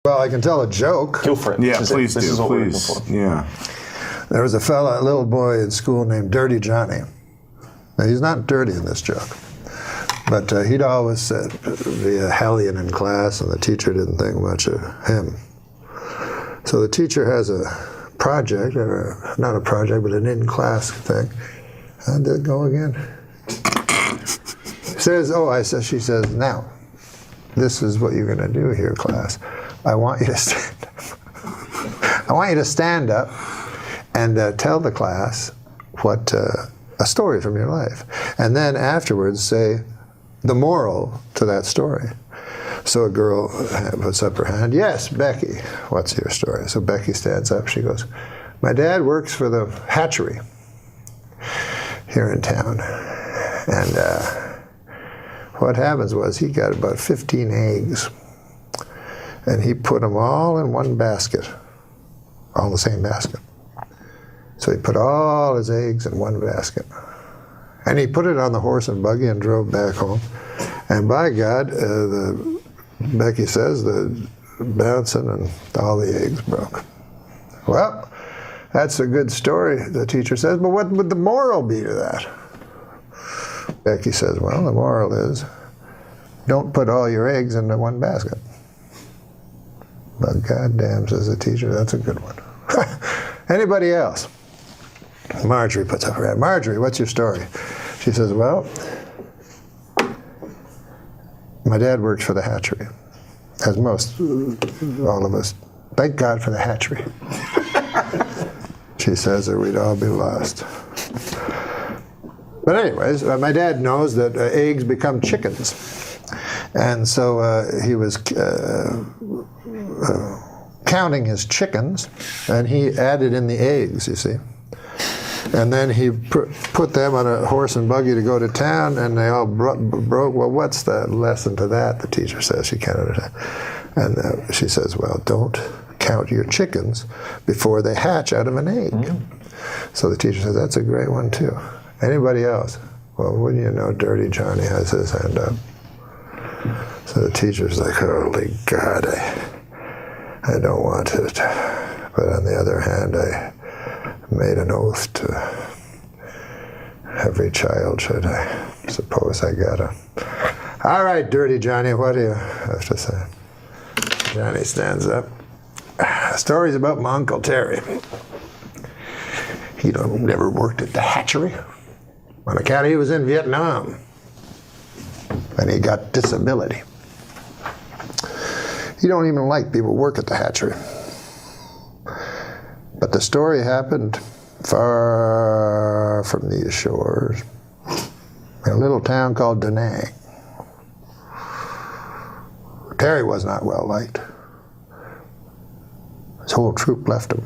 Well, I can tell a joke. Go for it. Yeah, please This do. is what we're looking Please. for. Yeah. There was a little boy in school named Dirty Johnny. Now, he's not dirty in this joke, but he'd always be a hellion in class, and the teacher didn't think much of him. So the teacher has a project, or not a project, but an in-class thing. How'd that go again? She says, now, this is what you're going to do here, class. I want you to stand up. I want you to stand up and tell the class what a story from your life. And then afterwards say the moral to that story. So a girl puts up her hand. Yes, Becky, what's your story? So Becky stands up. She goes, my dad works for the hatchery here in town. And what happens was he got about 15 eggs, and he put them all in one basket, all in the same basket. So he put all his eggs in one basket. And he put it on the horse and buggy and drove back home. And by God, Becky says, the bouncing and all the eggs broke. Well, that's a good story, the teacher says, but what would the moral be to that? Becky says, well, the moral is, don't put all your eggs into one basket. But goddamn, says the teacher, that's a good one. Anybody else? Marjorie puts up her hand. Marjorie, what's your story? She says, well, my dad works for the hatchery, as most, all of us. Thank God for the hatchery. She says, or we'd all be lost. But anyways, my dad knows that eggs become chickens. And so he was counting his chickens, and he added in the eggs, you see. And then he put them on a horse and buggy to go to town, and they all broke. Well, what's the lesson to that? The teacher says she can't understand. And she says, well, don't count your chickens before they hatch out of an egg. So the teacher says, that's a great one, too. Anybody else? Well, wouldn't you know, Dirty Johnny has his hand up. So the teacher's like, holy God, I don't want it. But on the other hand, I made an oath to every child, should I suppose I gotta. All right, Dirty Johnny, what do you have to say? Johnny stands up. Stories about my Uncle Terry. He never worked at the hatchery. On account he was in Vietnam, and he got disability. He don't even like people who work at the hatchery. But the story happened far from these shores, in a little town called Da Nang. Terry was not well liked. His whole troop left him,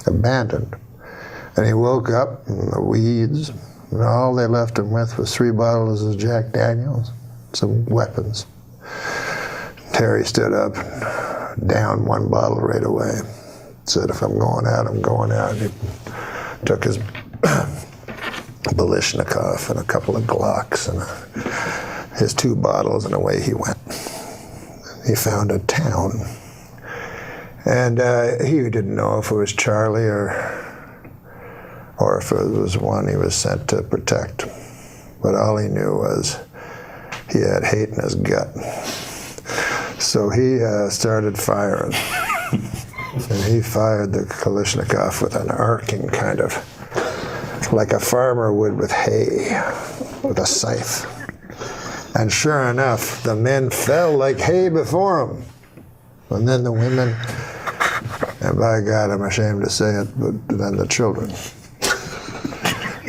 abandoned. And he woke up in the weeds, and all they left him with was 3 bottles of Jack Daniels, some weapons. Terry stood up and downed 1 bottle right away. Said, if I'm going out, I'm going out. He took his Balishnikov and a couple of Glocks and his 2 bottles, and away he went. He found a town. And he didn't know if it was Charlie or if it was one he was sent to protect. But all he knew was he had hate in his gut. So he started firing. And he fired the Kalashnikov with an arcing kind of, like a farmer would with hay, with a scythe. And sure enough, the men fell like hay before him. And then the women, and by God, I'm ashamed to say it, but then the children.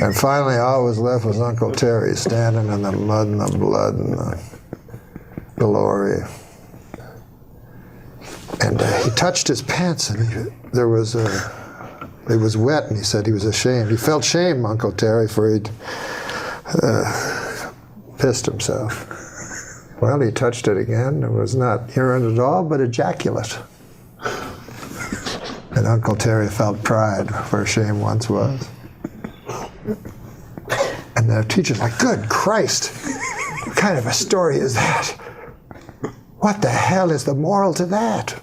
And finally, all was left was Uncle Terry standing in the mud and the blood and the glory. And he touched his pants, and it was wet, and he said he was ashamed. He felt shame, Uncle Terry, for he'd pissed himself. Well, he touched it again. It was not urine at all, but ejaculate. And Uncle Terry felt pride where shame once was. And the teacher's like, good Christ, what kind of a story is that? What the hell is the moral to that?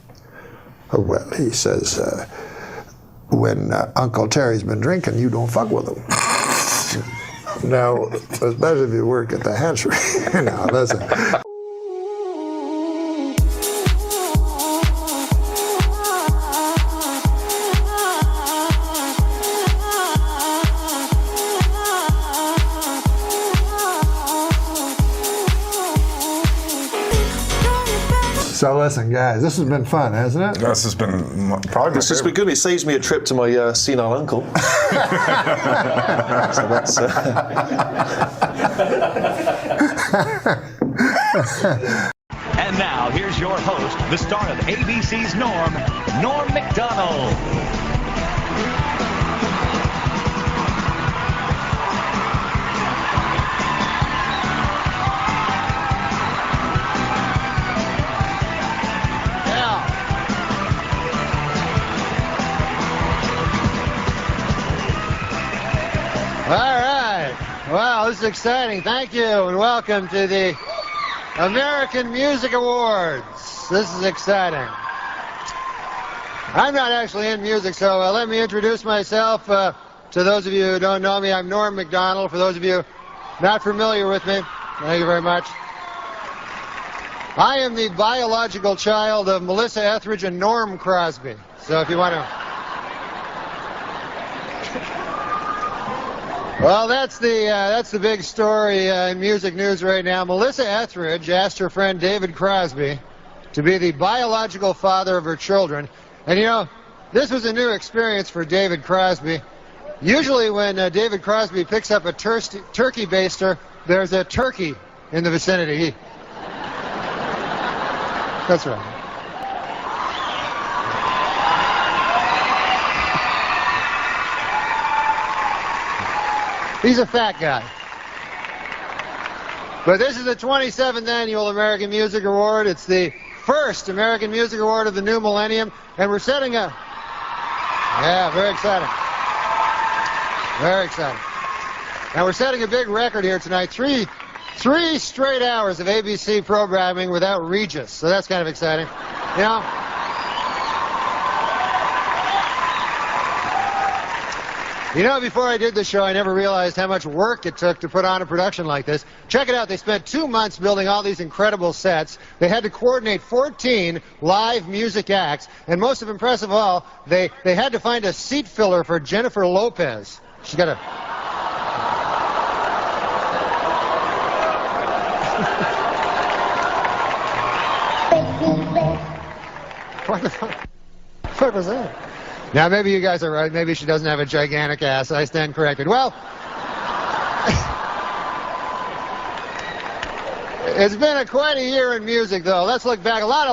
Oh, well, he says, when Uncle Terry's been drinking, you don't fuck with him. Now, especially if you work at the hatchery. Now, listen. So listen, guys, this has been fun, hasn't it? This has been probably my favorite. Been good. It saves me a trip to my senile uncle. So that's, And now, here's your host, the star of ABC's Norm MacDonald. All right. Wow, this is exciting. Thank you, and welcome to the American Music Awards. This is exciting. I'm not actually in music, so let me introduce myself. To those of you who don't know me, I'm Norm MacDonald. For those of you not familiar with me, thank you very much. I am the biological child of Melissa Etheridge and Norm Crosby. So if you want to... Well, that's the big story in music news right now. Melissa Etheridge asked her friend David Crosby to be the biological father of her children. And you know, this was a new experience for David Crosby. Usually when David Crosby picks up a turkey baster, there's a turkey in the vicinity. That's right. He's a fat guy. But this is the 27th Annual American Music Award. It's the first American Music Award of the new millennium. And we're setting a... Yeah, very exciting. Very exciting. And we're setting a big record here tonight. Three straight hours of ABC programming without Regis. So that's kind of exciting. You know? You know, before I did the show, I never realized how much work it took to put on a production like this. Check it out. They spent 2 months building all these incredible sets. They had to coordinate 14 live music acts. And most impressive of all, they had to find a seat filler for Jennifer Lopez. She's got a... What the fuck was that? Now, maybe you guys are right. Maybe she doesn't have a gigantic ass. I stand corrected. Well, it's been quite a year in music, though. Let's look back. A lot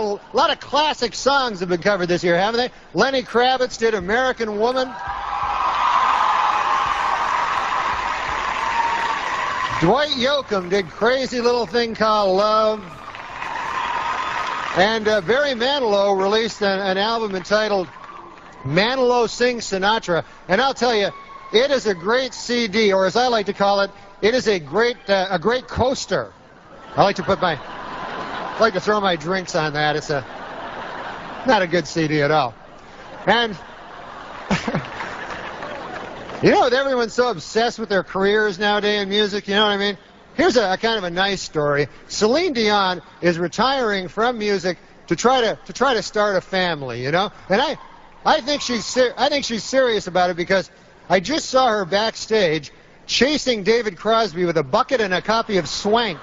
of classic songs have been covered this year, haven't they? Lenny Kravitz did American Woman. Dwight Yoakam did Crazy Little Thing Called Love. And Barry Manilow released an album entitled Manilow Sings Sinatra, and I'll tell you, it is a great CD, or as I like to call it, it is a great coaster. I like to throw my drinks on that. It's not a good CD at all. And you know, with everyone's so obsessed with their careers nowadays in music, you know what I mean? Here's a kind of a nice story. Celine Dion is retiring from music to try to start a family, you know, and I think she's serious about it, because I just saw her backstage chasing David Crosby with a bucket and a copy of Swank.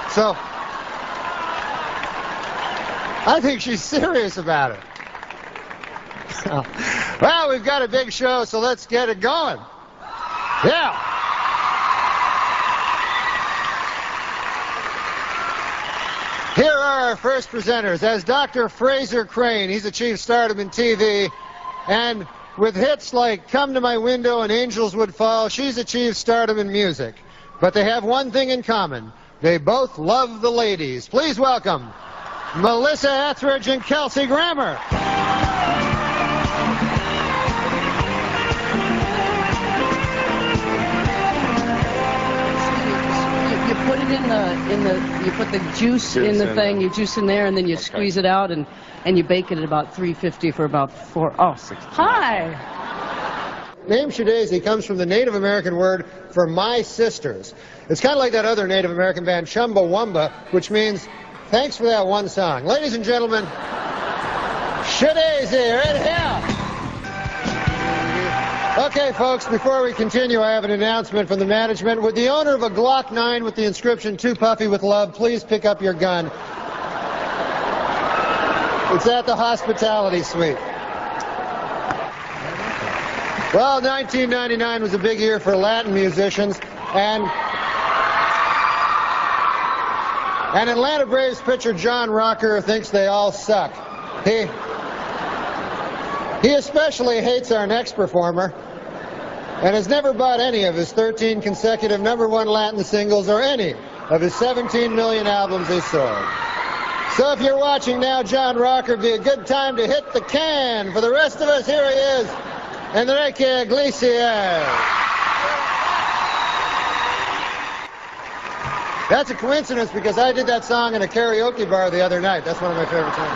So I think she's serious about it. Well, we've got a big show, so let's get it going. Yeah. Here are our first presenters. As Dr. Fraser Crane, he's achieved stardom in TV, and with hits like Come to My Window and Angels Would Fall, she's achieved stardom in music. But they have one thing in common. They both love the ladies. Please welcome Melissa Etheridge and Kelsey Grammer. You put it you put the juice in the thing, you juice in there, and then you squeeze it out, and you bake it at about 350 for about 4. Oh, hi. Name Shadaisy comes from the Native American word for my sisters. It's kind of like that other Native American band, Chumbawamba, which means thanks for that one song. Ladies and gentlemen, Shadaisy, right here. Okay, folks, before we continue, I have an announcement from the management. Would the owner of a Glock 9 with the inscription, "Too Puffy with Love," please pick up your gun? It's at the hospitality suite. Well, 1999 was a big year for Latin musicians, and Atlanta Braves pitcher John Rocker thinks they all suck. He especially hates our next performer, and has never bought any of his 13 consecutive #1 Latin singles or any of his 17 million albums he sold. So if you're watching now, John Rocker, be a good time to hit the can. For the rest of us, here he is, Enrique Iglesias. That's a coincidence because I did that song in a karaoke bar the other night. That's one of my favorite songs.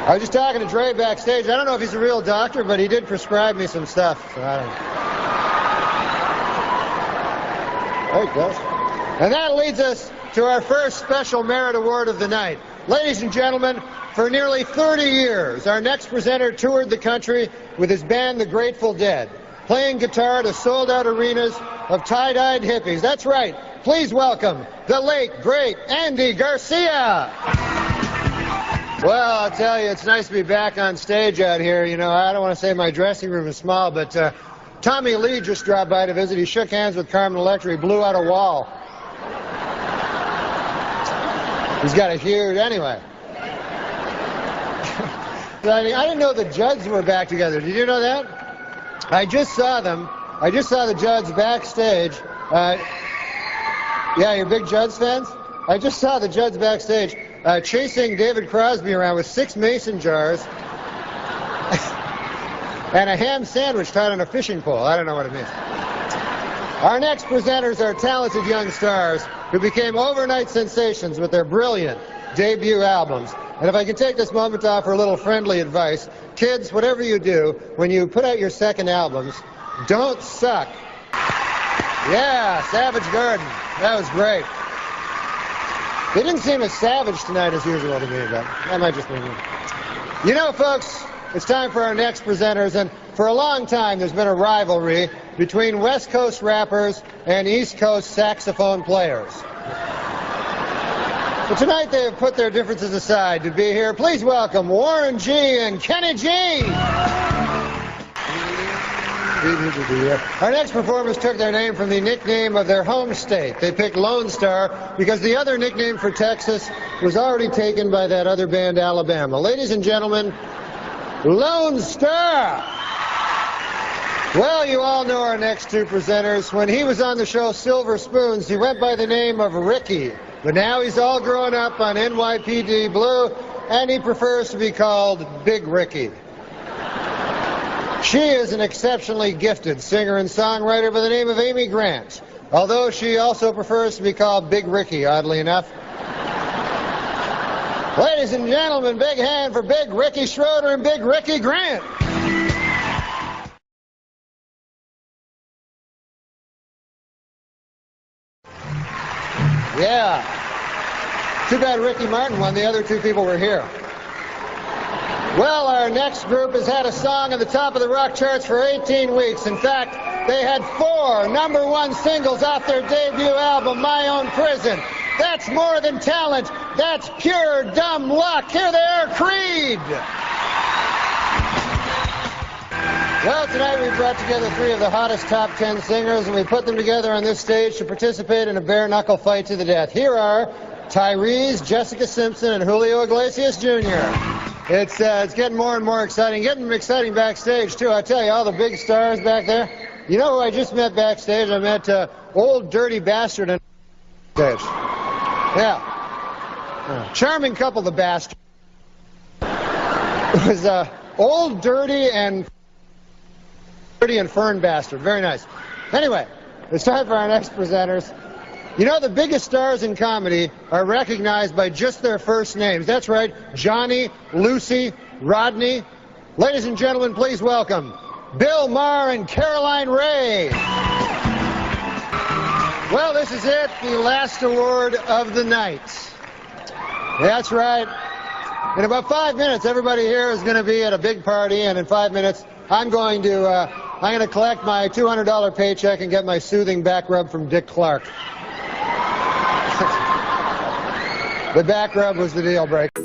I was just talking to Dre backstage. I don't know if he's a real doctor, but he did prescribe me some stuff. So I don't know. There he goes. And that leads us to our first special merit award of the night. Ladies and gentlemen, for nearly 30 years, our next presenter toured the country with his band, the Grateful Dead, playing guitar to sold-out arenas of tie-dyed hippies. That's right. Please welcome the late, great Andy Garcia. Well, I'll tell you, it's nice to be back on stage out here. You know, I don't want to say my dressing room is small, but Tommy Lee just dropped by to visit. He shook hands with Carmen Electra. He blew out a wall. He's got a huge... Anyway. I didn't know the Judds were back together. Did you know that? I just saw them. I just saw the Judds backstage. Yeah, you're big Judds fans? I just saw the Judds backstage chasing David Crosby around with 6 mason jars and a ham sandwich tied on a fishing pole. I don't know what it means. Our next presenters are talented young stars who became overnight sensations with their brilliant debut albums. And if I can take this moment to offer a little friendly advice, kids, whatever you do, when you put out your second albums, don't suck. Yeah, Savage Garden. That was great. They didn't seem as savage tonight as usual to me, but that might just be me. You know, folks, it's time for our next presenters, and for a long time there's been a rivalry between West Coast rappers and East Coast saxophone players. But tonight they have put their differences aside to be here. Please welcome Warren G. and Kenny G. Our next performers took their name from the nickname of their home state. They picked Lone Star because the other nickname for Texas was already taken by that other band, Alabama. Ladies and gentlemen, Lone Star. Well, you all know our next two presenters. When he was on the show Silver Spoons, he went by the name of Ricky. But now he's all grown up on NYPD Blue, and he prefers to be called Big Ricky. She is an exceptionally gifted singer and songwriter by the name of Amy Grant, although she also prefers to be called Big Ricky, oddly enough. Ladies and gentlemen, big hand for Big Ricky Schroeder and Big Ricky Grant. Yeah. Too bad Ricky Martin won. The other two people were here. Well, our next group has had a song on the top of the rock charts for 18 weeks. In fact, they had 4 #1 singles off their debut album, My Own Prison. That's more than talent. That's pure dumb luck. Here they are, Creed. Well, tonight we brought together 3 of the hottest top 10 singers, and we put them together on this stage to participate in a bare-knuckle fight to the death. Here are Tyrese, Jessica Simpson, and Julio Iglesias Jr. It's getting more and more exciting. Getting exciting backstage, too. I tell you, all the big stars back there. You know who I just met backstage? I met Old Dirty Bastard and stage. Yeah. Charming couple, the Bastard. It was Old Dirty and Fern Bastard. Very nice. Anyway, It's time for our next presenters. You know, the biggest stars in comedy are recognized by just their first names. That's right, Johnny, Lucy, Rodney. Ladies and gentlemen, please welcome Bill Maher and Caroline Ray. Well, this is it, the last award of the night. That's right. In about 5 minutes, everybody here is going to be at a big party, and in 5 minutes, I'm going to collect my $200 paycheck and get my soothing back rub from Dick Clark. The back rub was the deal breaker.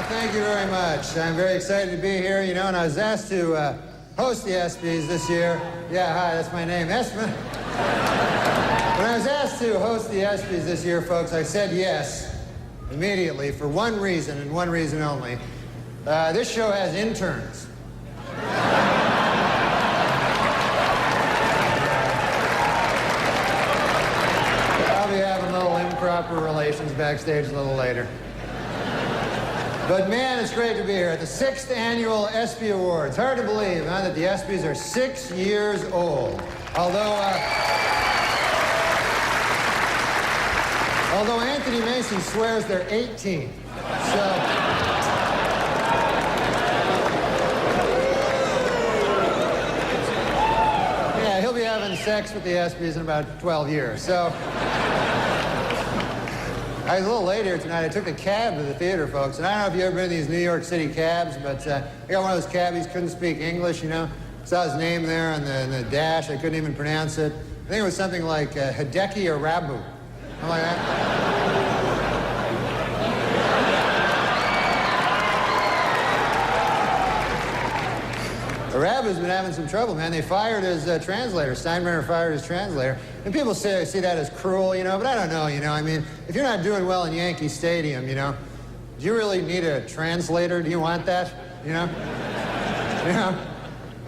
Thank you very much. I'm very excited to be here, you know, and I was asked to host the ESPYs this year. Yeah, hi, that's my name, Espen. When I was asked to host the ESPYs this year, folks, I said yes immediately for one reason and one reason only. This show has interns. I'll be having little improper relations backstage a little later. But man, it's great to be here at the 6th annual ESPY Awards. Hard to believe, huh, that the ESPYs are 6 years old. Although Anthony Mason swears they're 18. So, yeah, he'll be having sex with the ESPYs in about 12 years. So, I was a little late here tonight. I took a cab to the theater, folks. And I don't know if you've ever been in these New York City cabs, but I got one of those cabbies, couldn't speak English, you know. Saw his name there on the dash. I couldn't even pronounce it. I think it was something like Hideki Arabu. Something like that. Arabu's been having some trouble, man. They fired his translator. Steinbrenner fired his translator. And people see that as cruel, you know, but I don't know, you know. I mean, if you're not doing well in Yankee Stadium, you know, do you really need a translator? Do you want that, you know? You know?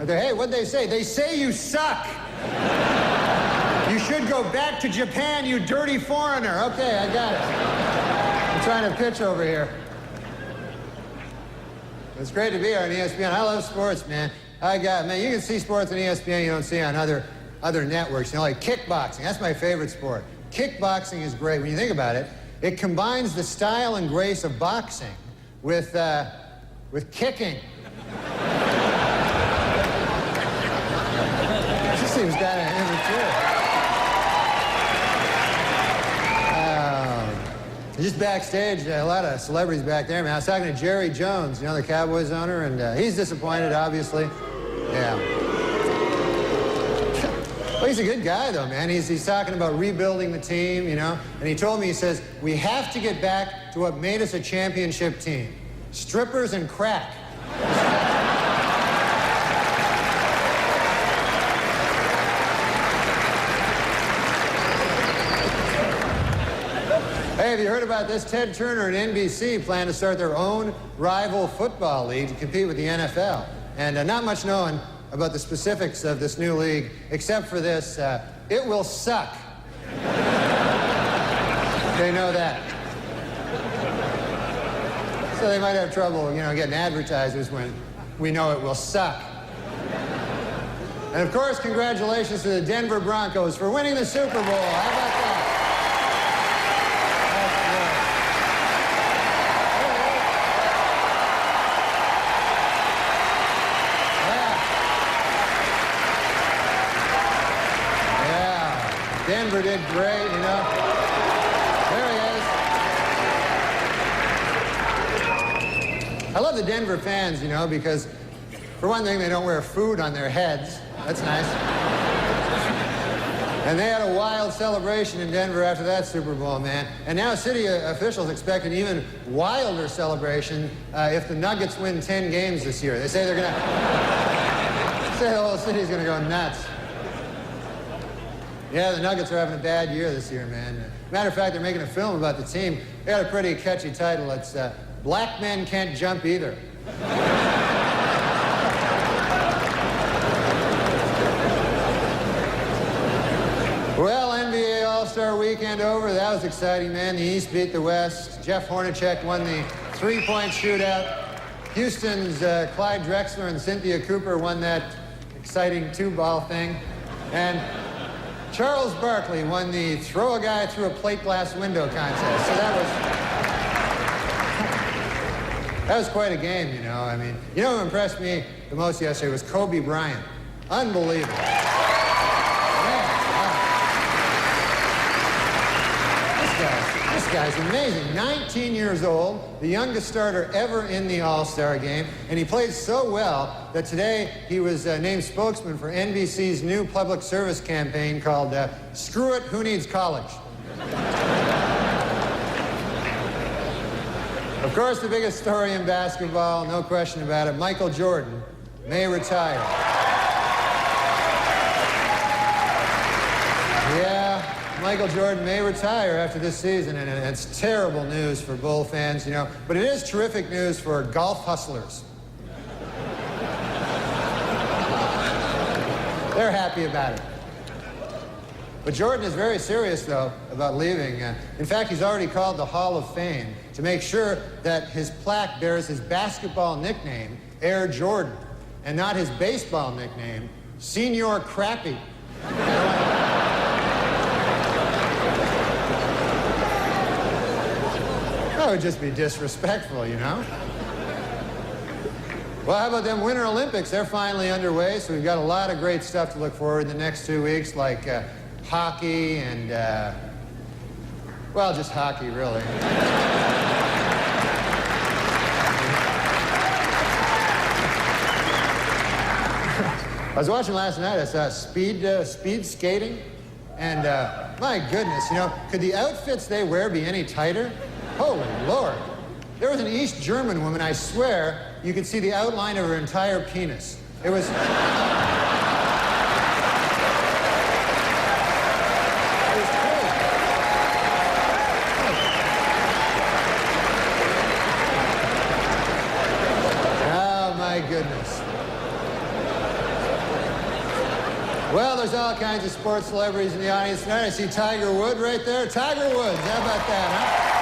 Hey, what'd they say? They say you suck. You should go back to Japan, you dirty foreigner. Okay, I got it. I'm trying to pitch over here. It's great to be here on ESPN. I love sports, man. Man, you can see sports on ESPN you don't see on other networks. You know, like kickboxing. That's my favorite sport. Kickboxing is great. When you think about it, it combines the style and grace of boxing with kicking. This seems kind of immature. Just backstage, a lot of celebrities back there, man. I was talking to Jerry Jones, you know, the Cowboys owner, and he's disappointed, obviously. Yeah. Well, he's a good guy, though, man. He's talking about rebuilding the team, you know. And he told me, he says, we have to get back to what made us a championship team. Strippers and crack. Hey, have you heard about this? Ted Turner and NBC plan to start their own rival football league to compete with the NFL. And not much known about the specifics of this new league, except for this, it will suck. They know that. So they might have trouble, you know, getting advertisers when we know it will suck. And of course, congratulations to the Denver Broncos for winning the Super Bowl. How about that? Denver did great, you know. There he is. I love the Denver fans, you know, because for one thing, they don't wear food on their heads. That's nice. And they had a wild celebration in Denver after that Super Bowl, man. And now city officials expect an even wilder celebration if the Nuggets win 10 games this year. They say they're going to... say the whole city's going to go nuts. Yeah, the Nuggets are having a bad year this year, man. Matter of fact, they're making a film about the team. They got a pretty catchy title. It's Black Men Can't Jump Either. Well, NBA All-Star Weekend over. That was exciting, man. The East beat the West. Jeff Hornacek won the three-point shootout. Houston's Clyde Drexler and Cynthia Cooper won that exciting two-ball thing. And Charles Barkley won the throw a guy through a plate glass window contest. So that was quite a game, you know. I mean, you know who impressed me the most yesterday was Kobe Bryant. Unbelievable. This guy's amazing. 19 years old, the youngest starter ever in the All-Star game, and he played so well that today he was named spokesman for NBC's new public service campaign called Screw It, Who Needs College? Of course, the biggest story in basketball, no question about it, Michael Jordan may retire. Yeah, Michael Jordan may retire after this season, and it's terrible news for Bull fans, you know, but it is terrific news for golf hustlers. They're happy about it. But Jordan is very serious, though, about leaving. In fact, he's already called the Hall of Fame to make sure that his plaque bears his basketball nickname, Air Jordan, and not his baseball nickname, Senior Crappy. That would just be disrespectful, you know? Well, how about them Winter Olympics? They're finally underway, so we've got a lot of great stuff to look forward to the next 2 weeks, like hockey and, well, just hockey, really. I was watching last night, I saw speed skating, and my goodness, you know, could the outfits they wear be any tighter? Holy Lord. There was an East German woman, I swear, you could see the outline of her entire penis. It was... goodness. Well, there's all kinds of sports celebrities in the audience tonight. I see Tiger Woods right there. Tiger Woods, how about that, huh?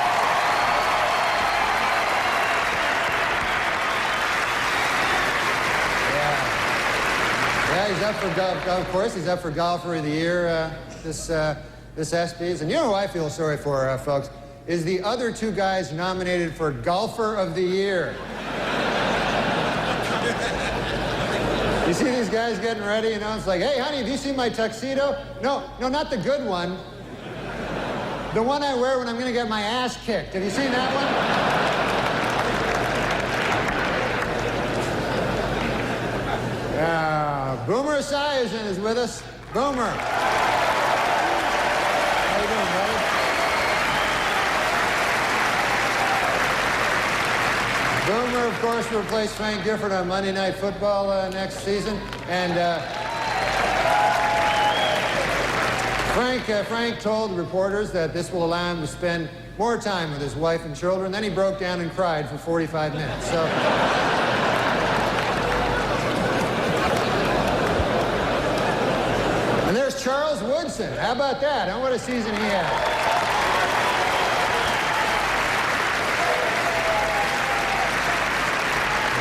Yeah, he's up for golf. Of course, he's up for Golfer of the Year this ESPYs. And you know who I feel sorry for, folks, is the other two guys nominated for Golfer of the Year. You see these guys getting ready, you know, it's like, hey, honey, have you seen my tuxedo? No, not the good one. The one I wear when I'm going to get my ass kicked. Have you seen that one? Boomer Esiason is with us. Boomer. How you doing, buddy? Boomer, of course, will replace Frank Gifford on Monday Night Football next season. And Frank told reporters that this will allow him to spend more time with his wife and children. Then he broke down and cried for 45 minutes. So. And there's Charles Woodson. How about that? What a season he had.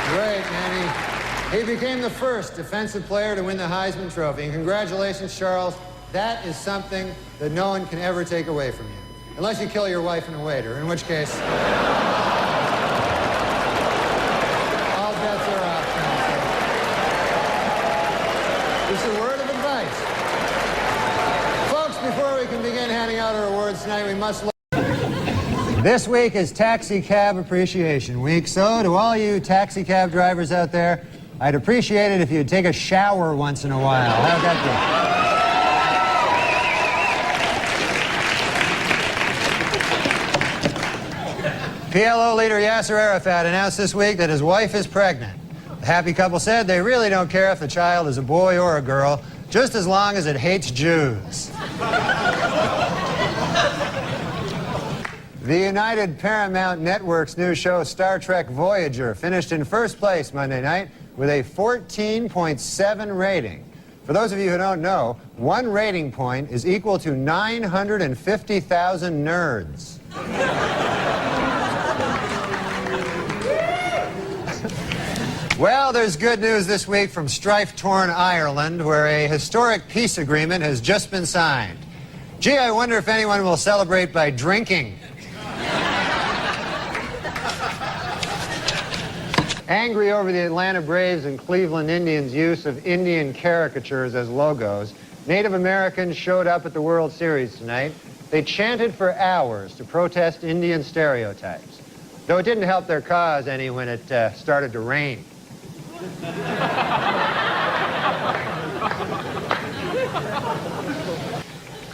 Great, man. He became the first defensive player to win the Heisman Trophy. And congratulations, Charles. That is something that no one can ever take away from you. Unless you kill your wife and a waiter, in which case... all bets are off. Just a word of advice. Folks, before we can begin handing out our awards tonight, we must... This week is Taxi Cab Appreciation Week, so to all you taxi cab drivers out there, I'd appreciate it if you'd take a shower once in a while. How'd that PLO leader Yasser Arafat announced this week that his wife is pregnant. The happy couple said they really don't care if the child is a boy or a girl, just as long as it hates Jews. The United Paramount Network's new show Star Trek Voyager finished in first place Monday night with a 14.7 rating. For those of you who don't know, one rating point is equal to 950,000 nerds. Well, there's good news this week from strife-torn Ireland, where a historic peace agreement has just been signed. Gee, I wonder if anyone will celebrate by drinking. Angry over the Atlanta Braves and Cleveland Indians' use of Indian caricatures as logos, Native Americans showed up at the World Series tonight. They chanted for hours to protest Indian stereotypes, though it didn't help their cause any when it started to rain.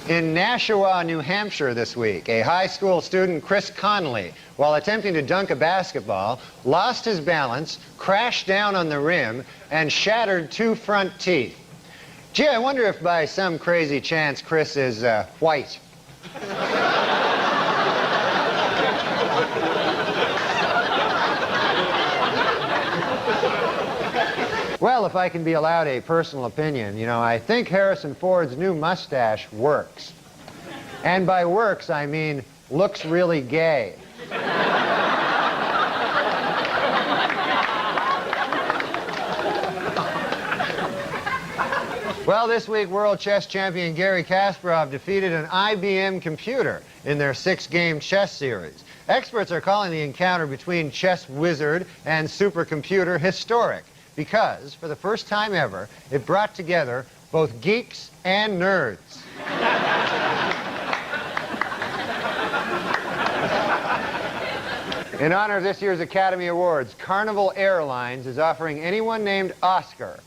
In Nashua, New Hampshire this week, a high school student, Chris Connolly, while attempting to dunk a basketball, lost his balance, crashed down on the rim, and shattered 2 front teeth. Gee, I wonder if by some crazy chance Chris is white. Well, if I can be allowed a personal opinion, you know, I think Harrison Ford's new mustache works. And by works, I mean looks really gay. Well, this week, world chess champion Garry Kasparov defeated an IBM computer in their 6-game chess series. Experts are calling the encounter between chess wizard and supercomputer historic, because, for the first time ever, it brought together both geeks and nerds. In honor of this year's Academy Awards, Carnival Airlines is offering anyone named Oscar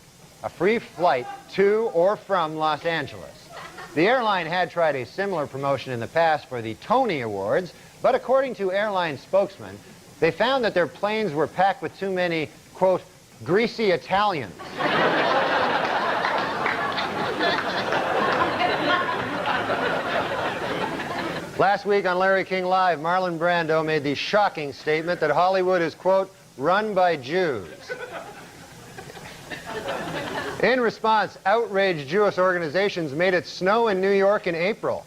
a free flight to or from Los Angeles. The airline had tried a similar promotion in the past for the Tony Awards, but according to airline spokesmen, they found that their planes were packed with too many, quote, greasy Italians. Last week on Larry King Live, Marlon Brando made the shocking statement that Hollywood is, quote, run by Jews. In response, outraged Jewish organizations made it snow in New York in April.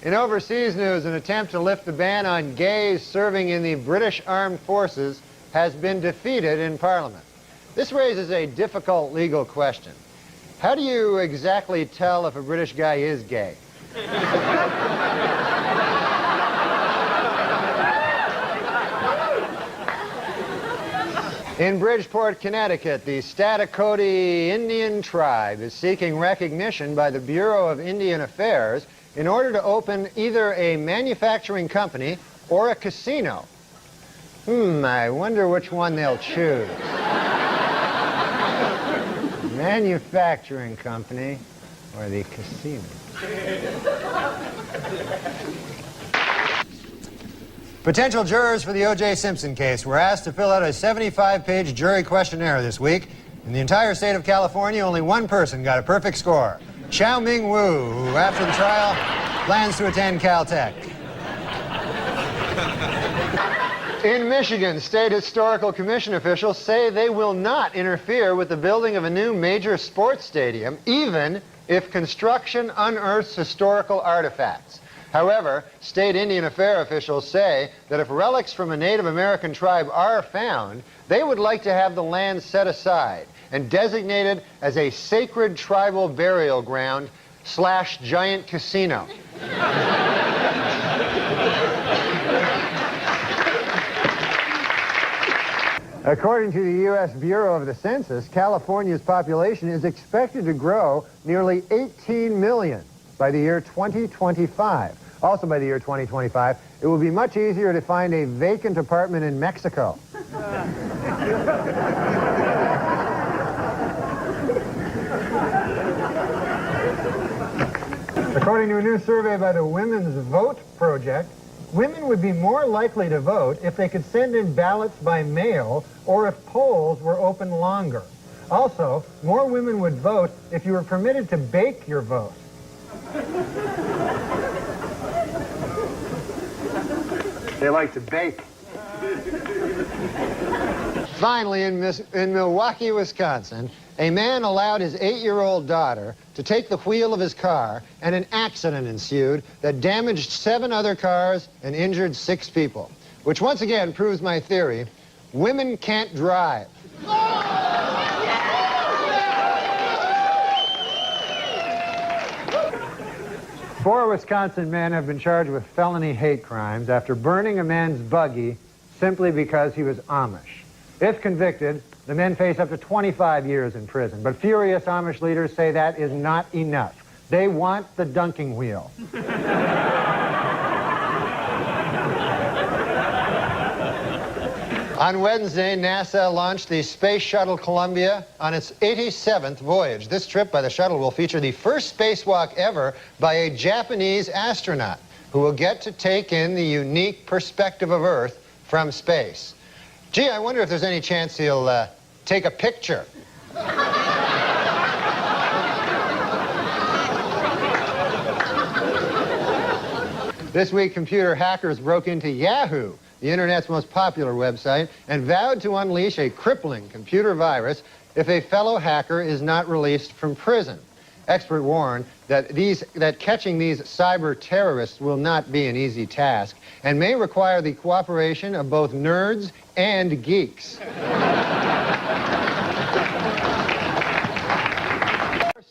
In overseas news, an attempt to lift the ban on gays serving in the British Armed Forces has been defeated in Parliament. This raises a difficult legal question. How do you exactly tell if a British guy is gay? In Bridgeport, Connecticut, the Statakoti Indian tribe is seeking recognition by the Bureau of Indian Affairs in order to open either a manufacturing company or a casino. I wonder which one they'll choose. Manufacturing company or the casino. Potential jurors for the O.J. Simpson case were asked to fill out a 75-page jury questionnaire this week. In the entire state of California, only one person got a perfect score. Chow Ming Wu, who after the trial plans to attend Caltech. In Michigan, state historical commission officials say they will not interfere with the building of a new major sports stadium, even if construction unearths historical artifacts. However, state Indian Affairs officials say that if relics from a Native American tribe are found, they would like to have the land set aside and designated as a sacred tribal burial ground / giant casino. According to the U.S. Bureau of the Census, California's population is expected to grow nearly 18 million by the year 2025. Also by the year 2025, it will be much easier to find a vacant apartment in Mexico. According to a new survey by the Women's Vote Project, women would be more likely to vote if they could send in ballots by mail or if polls were open longer. Also, more women would vote if you were permitted to bake your vote. They like to bake. Finally, in Milwaukee, Wisconsin, a man allowed his 8-year-old daughter to take the wheel of his car, and an accident ensued that damaged 7 other cars and injured 6 people, which once again proves my theory: women can't drive. 4 Wisconsin men have been charged with felony hate crimes after burning a man's buggy simply because he was Amish. If convicted, the men face up to 25 years in prison. But furious Amish leaders say that is not enough. They want the dunking wheel. On Wednesday, NASA launched the Space Shuttle Columbia on its 87th voyage. This trip by the shuttle will feature the first spacewalk ever by a Japanese astronaut who will get to take in the unique perspective of Earth from space. Gee, I wonder if there's any chance he'll take a picture. This week, computer hackers broke into Yahoo, the internet's most popular website, and vowed to unleash a crippling computer virus if a fellow hacker is not released from prison. Experts warn that catching these cyber terrorists will not be an easy task and may require the cooperation of both nerds and geeks.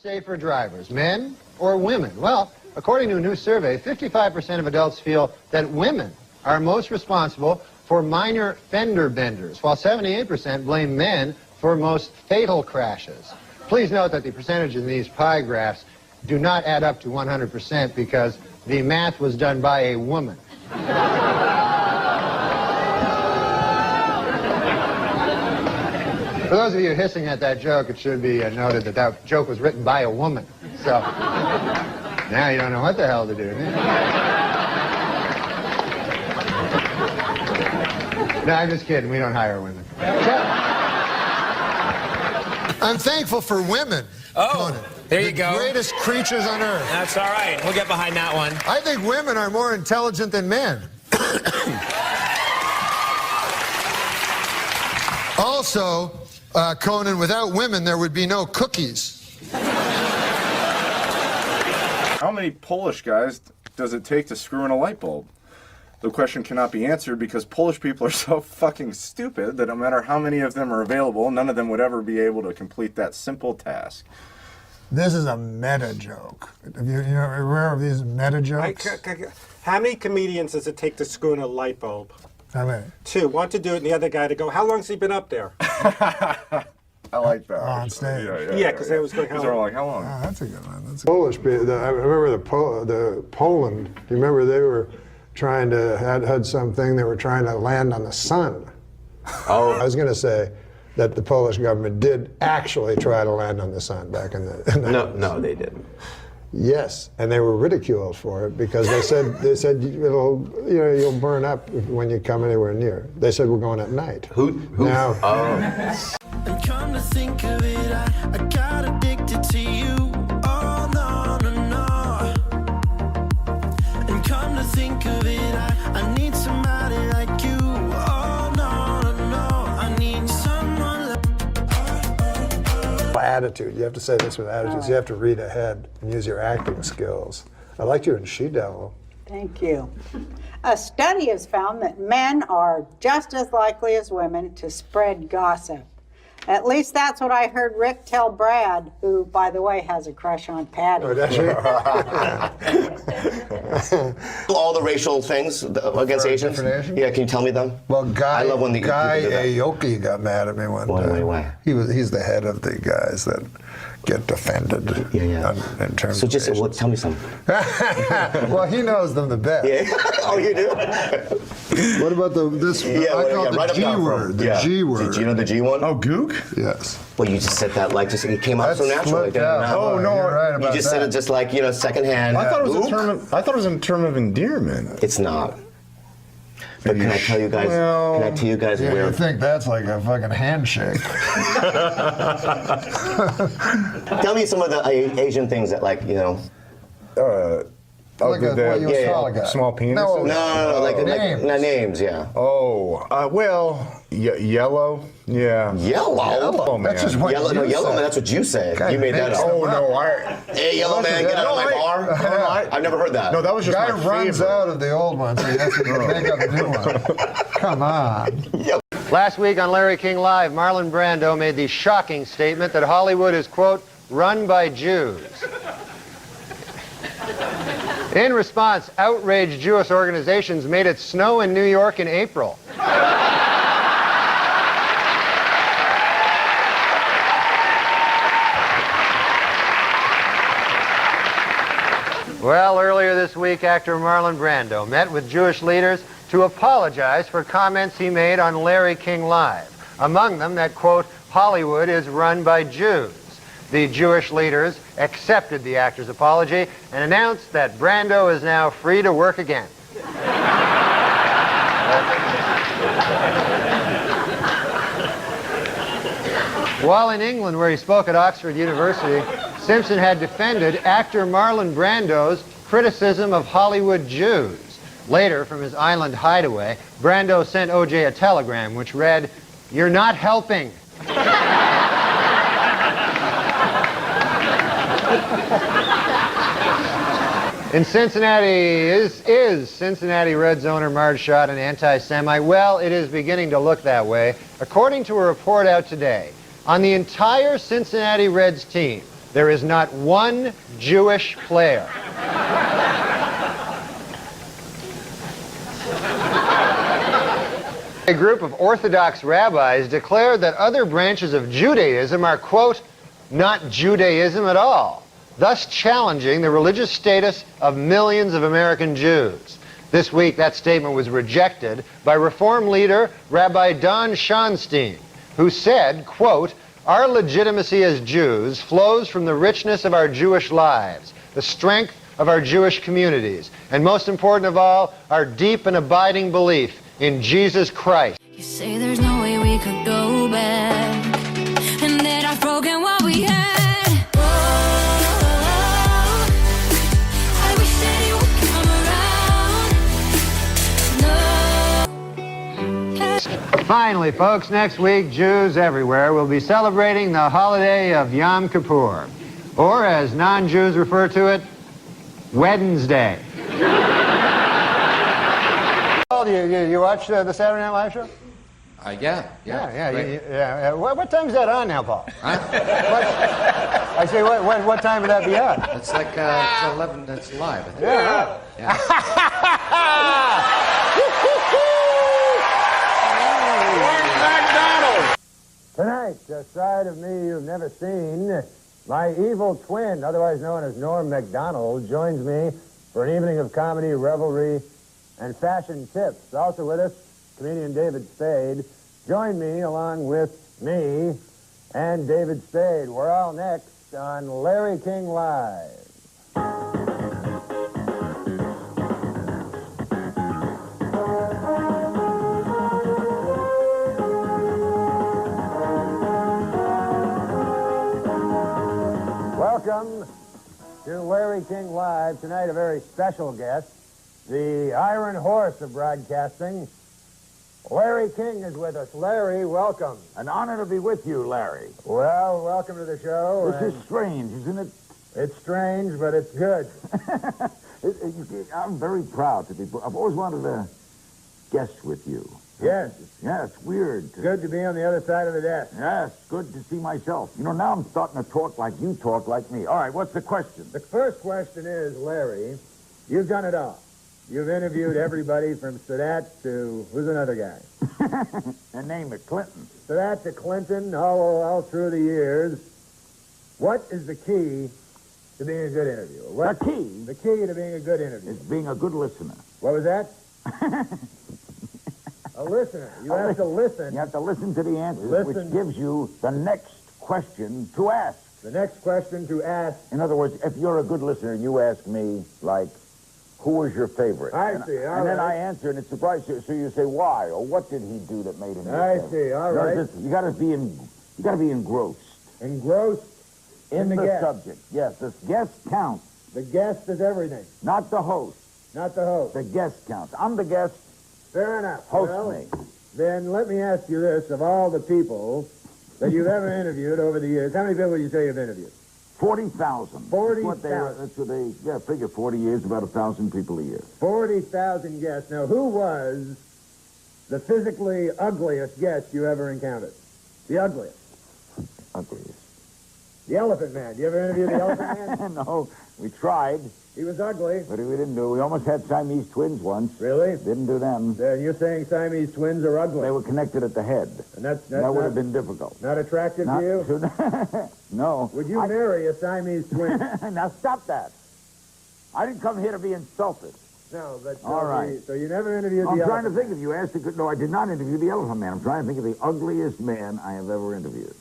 Safer drivers, men or women? Well, according to a new survey, 55% of adults feel that women are most responsible for minor fender benders, while 78% blame men for most fatal crashes. Please note that the percentages in these pie graphs do not add up to 100% because the math was done by a woman. For those of you hissing at that joke, it should be noted that that joke was written by a woman. So now you don't know what the hell to do. No, I'm just kidding. We don't hire women. I'm thankful for women. Oh, there you go. The greatest creatures on earth. That's all right. We'll get behind that one. I think women are more intelligent than men. Also, Conan, without women, there would be no cookies. How many Polish guys does it take to screw in a light bulb? The question cannot be answered because Polish people are so fucking stupid that no matter how many of them are available, none of them would ever be able to complete that simple task. This is a meta joke. Have you aware of these meta jokes? How many comedians does it take to screw in a light bulb? How many? 2. One to do it and the other guy to go, how long's he been up there? I like that. On stage. Yeah, because they was going, They're like, how long? Oh, that's a good one. That's Polish people. I remember the Poland. Do you remember they were trying to had something? They were trying to land on the sun. Oh. I was going to say that the Polish government did actually try to land on the sun back in the. No, they didn't. Yes, and they were ridiculed for it because they said you'll burn up when you come anywhere near. They said we're going at night. Who? Now, And come to think of it, I got addicted to you. Oh, no, no, no. And come to think of it, I need somebody like you. Oh, no, no, no. I need someone like attitude. You have to say this with attitude. So you have to read ahead and use your acting skills. I liked you in She-Devil. Thank you. A study has found that men are just as likely as women to spread gossip. At least that's what I heard Rick tell Brad, who, by the way, has a crush on Patty. Oh, does she? All the racial things against Asians. Yeah, can you tell me them? Well, Guy I love when the Guy people do that. Aoki got mad at me one time. Why? He's the head of the guys that get offended. Yeah. In terms So just of tell me something. well, he knows them the best. Yeah. Oh, you do? What about this? Yeah, I call it write the them G down word. The Yeah. G word. Do you know the G one? Oh, gook? Yes. Well, you just said that like it came out so That's naturally. slipped out. Oh, no, You're right about You just that. said it just like, secondhand. I thought it was Gook? a term of. I thought it was a term of endearment. It's not. But can I tell you guys? Can I tell you guys Yeah, where? you think that's like a fucking handshake. Tell me some of the Asian things that like what you call a guy. Small penis? No, like names. Names, yeah. Oh, yellow. Yeah. Yellow? Man. That's just what Yellow, you yellow say. man, that's what you say. God, You made that makes up. Oh no, Hey, yellow man, get out of my bar. I've never heard that. No, that was just Guy my runs favorite. out of the old one, so he has to make up a new one. Come on. Last week on Larry King Live, Marlon Brando made the shocking statement that Hollywood is, quote, run by Jews. In response, outraged Jewish organizations made it snow in New York in April. Well, earlier this week, actor Marlon Brando met with Jewish leaders to apologize for comments he made on Larry King Live. Among them, that, quote, Hollywood is run by Jews. The Jewish leaders accepted the actor's apology and announced that Brando is now free to work again. While in England, where he spoke at Oxford University, Simpson had defended actor Marlon Brando's criticism of Hollywood Jews. Later, from his island hideaway, Brando sent O.J. a telegram which read, "You're not helping." In Cincinnati, is Cincinnati Reds owner Marge Schott an anti-Semite? Well, it is beginning to look that way. According to a report out today, on the entire Cincinnati Reds team, there is not one Jewish player. A group of Orthodox rabbis declared that other branches of Judaism are, quote, not Judaism at all, thus challenging the religious status of millions of American Jews. This week, that statement was rejected by Reform leader Rabbi Don Schonstein, who said, quote, our legitimacy as Jews flows from the richness of our Jewish lives, the strength of our Jewish communities, and most important of all, our deep and abiding belief in Jesus Christ. You say there's no way we could go back, and that I've broken what we had. Oh, I wish that you would come around. No. Finally, folks, next week, Jews everywhere will be celebrating the holiday of Yom Kippur, or as non-Jews refer to it, Wednesday. You watch the Saturday Night Live show? Yeah. What time's that on now, Paul? Huh? I say, what time would that be on? It's like 11. It's live. I think. Yeah. Tonight, a side of me you've never seen, my evil twin, otherwise known as Norm MacDonald, joins me for an evening of comedy, revelry, and fashion tips. Also with us, comedian David Spade. Join me along with me and David Spade. We're all next on Larry King Live. Welcome to Larry King Live. Tonight, a very special guest, the Iron Horse of broadcasting. Larry King is with us. Larry, welcome. An honor to be with you, Larry. Well, welcome to the show. This is strange, isn't it? It's strange, but it's good. I'm very proud to be. I've always wanted to guest with you. Yes. Yeah, it's weird. It's good to be on the other side of the desk. Yes, good to see myself. You know, now I'm starting to talk like you talk like me. All right, what's the question? The first question is, Larry, you've done it all. You've interviewed everybody from Sadat to, who's another guy? And name it, Clinton. Sadat to Clinton, all through the years. What is the key to being a good interviewer? What, The key the key to being a good interviewer. is being a good listener. What was that? A listener. You have to listen. You have to listen to the answers, Listen. which gives you the next question to ask. The next question to ask. In other words, if you're a good listener, you ask me, like, who was your favorite? I and, see, all And then right. I answer, and it surprises you. So you say, why? Or what did he do that made him your I favorite? see, all You know, right. You gotta be engrossed. Engrossed In the guest. subject. Yes, the guest counts. The guest is everything. Not the host. Not the host. The guest counts. I'm the guest. Fair enough. Host Well, me. Then let me ask you this. Of all the people that you've ever interviewed over the years, how many people would you say you've interviewed? 40,000. 40,000. That's what they, yeah, figure 40 years, about 1,000 people a year. 40,000 guests. Now, who was the physically ugliest guest you ever encountered? The ugliest. Ugliest. The Elephant Man. You ever interviewed the Elephant Man? No, we tried, He was ugly. but we didn't do. We almost had Siamese twins once. Really? Didn't do them. Then you're saying Siamese twins are ugly. They were connected at the head. And that's That would not, have been difficult. not attractive Not- to you? No. Would you marry a Siamese twin? Now stop that. I didn't come here to be insulted. No, but All right. So you never interviewed I'm the trying to Elephant think if you asked a No, I did not interview the Elephant Man. I'm trying to think of the ugliest man I have ever interviewed.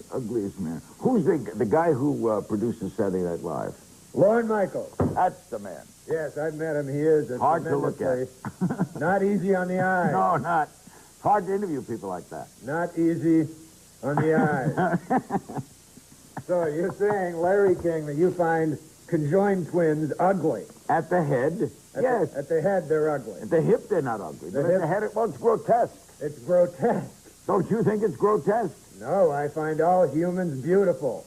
The ugliest man. Who's the guy who produces Saturday Night Live? Lorne Michaels. That's the man. Yes, I've met him. He is a Hard to look at. tremendously- Not easy on the eye. No, not. It's hard to interview people like that. Not easy on the eye. So you're saying, Larry King, that you find conjoined twins ugly. At the head, yes. At the head, they're ugly. At the hip, they're not ugly. The But at the hip- head, well, it's grotesque. It's grotesque. Don't you think it's grotesque? No, I find all humans beautiful.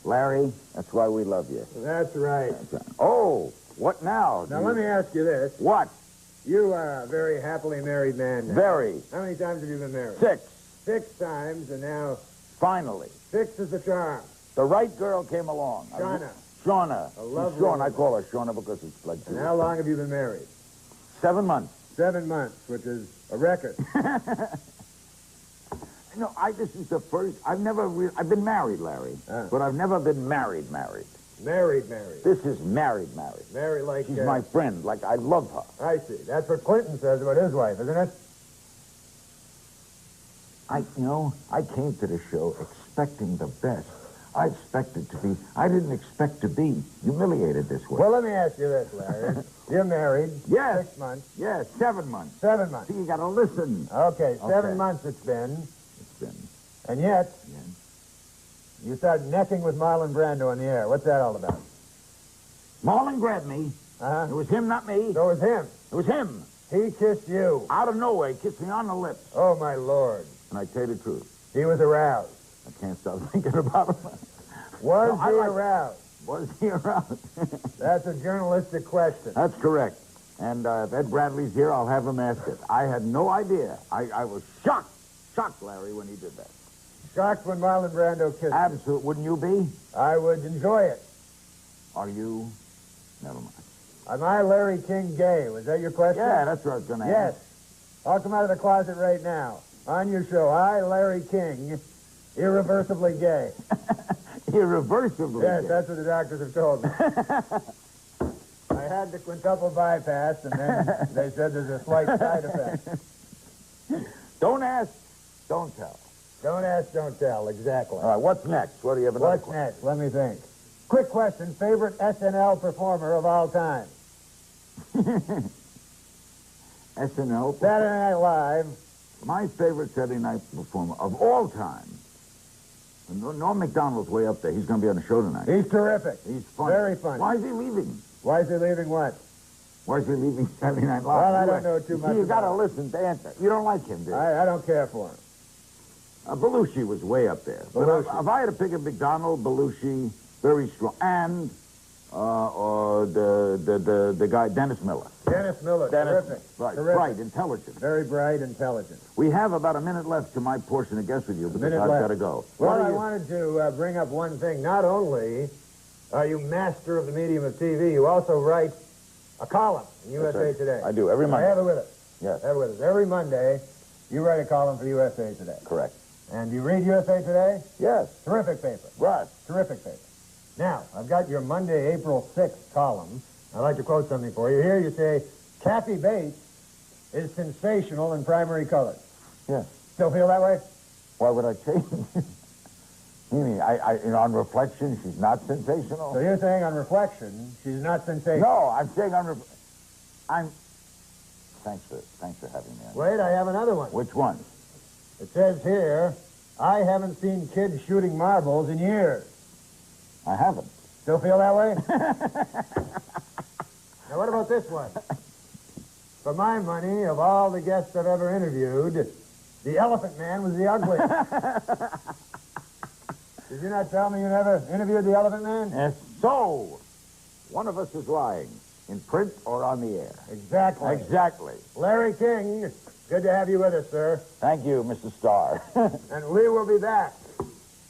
Larry, that's why we love you. That's right. Oh, what now? Now, let me ask you this. What? You are a very happily married man now. Very. How many times have you been married? 6. 6 times, and now Finally. 6 is the charm. The right girl came along. Shauna. Shauna. A lovely Shauna. I woman. call her Shauna because it's like And how long have you been married? 7 months. 7 months, which is a record. No, this is the first. I've I've been married, Larry, but I've never been married. Married. This is married. Married like... She's my friend. Like, I love her. I see. That's what Clinton says about his wife, isn't it? I came to the show expecting the best. I didn't expect to be humiliated this way. Well, let me ask you this, Larry. You're married. Yes. 6 months. Yes, 7 months. 7 months. See, you gotta listen. Okay, 7 Okay. months it's been. It's been. And yet, you start necking with Marlon Brando on the air. What's that all about? Marlon grabbed me. Uh-huh. It was him, not me. So it was him. It was him. He kissed you. Out of nowhere, he kissed me on the lips. Oh, my Lord. And I tell you the truth. He was aroused. I can't stop thinking about him. Was he aroused? Was he aroused? That's a journalistic question. That's correct. And if Ed Bradley's here, I'll have him ask it. I had no idea. I was shocked, Larry, when he did that. Shocked when Marlon Brando kissed you. Absolutely. Wouldn't you be? I would enjoy it. Are you? Never mind. Am I Larry King gay? Was that your question? Yeah, that's what I was going to ask. Yes. I'll come out of the closet right now. On your show, I, Larry King, irreversibly gay. Irreversibly Yes, gay. that's what the doctors have told me. I had the quintuple bypass, and then they said there's a slight side effect. Don't ask, don't tell. Don't ask, don't tell, exactly. All right, what's next? What do you have another What's next? Let me think. Quick question, favorite SNL performer of all time? SNL? Saturday Night Live. My favorite Saturday night performer of all time. Norm MacDonald's way up there. He's going to be on the show tonight. He's terrific. He's funny. Very funny. Why is he leaving? Why is he leaving what? Why is he leaving Saturday Night Live? Well, I don't know too much You got to about listen to answer. You don't like him, do you? I don't care for him. Belushi was way up there. But Belushi. if I had to pick a McDonald, Belushi, very strong. And the guy, Dennis Miller. Dennis Miller, terrific. Right, Terrific. bright, intelligent. Very bright, intelligent. We have about a minute left to my portion of Guess With You because Minute I've left. got to go. Well, What do I you- wanted to bring up one thing. Not only are you master of the medium of TV, you also write a column in USA right. Today. I do, every Monday. I have it with us. Yes. Have it with us. Every Monday, you write a column for USA Today. Correct. And you read USA Today? Yes. Terrific paper. Right. Terrific paper. Now, I've got your Monday, April 6th column. I'd like to quote something for you. Here you say, Kathy Bates is sensational in primary colors. Yes. Still feel that way? Why would I change? You mean, on reflection, she's not sensational? So you're saying on reflection, she's not sensational? No, I'm saying Thanks for having me on. Wait, I have another one. Which one? It says here, I haven't seen kids shooting marbles in years. I haven't. Still feel that way? Now, what about this one? For my money, of all the guests I've ever interviewed, the Elephant Man was the ugliest. Did you not tell me you never interviewed the Elephant Man? Yes. So, one of us is lying, in print or on the air. Exactly. Exactly. Larry King, good to have you with us, sir. Thank you, Mr. Starr. And we will be back.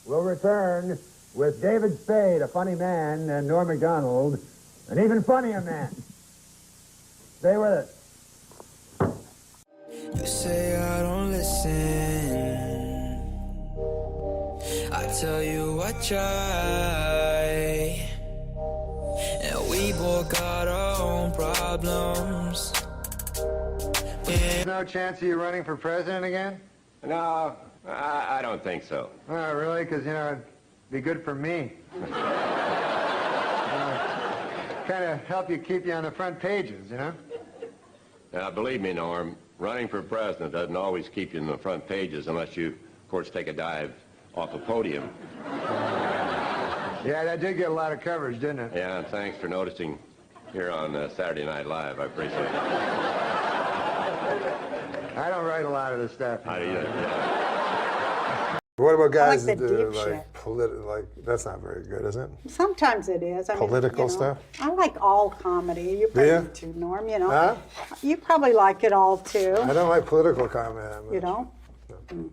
We'll return with David Spade, a funny man, and Norm MacDonald, an even funnier man. Stay with us. You say I don't listen. I tell you I try. And we both got our own problems. There's no chance of you running for president again? No, I don't think so. Oh, really? Because, it'd be good for me. Kind of help you keep you on the front pages, Now, believe me, Norm, running for president doesn't always keep you in the front pages unless you, of course, take a dive off a podium. Yeah, that did get a lot of coverage, didn't it? Yeah, and thanks for noticing here on Saturday Night Live. I appreciate it. I don't write a lot of this stuff. I do. What about guys like that the do deep that's not very good, is it? Sometimes it is. Political stuff? I like all comedy. You probably do, Norm, Huh? You probably like it all, too. I don't like political comment. You don't? No.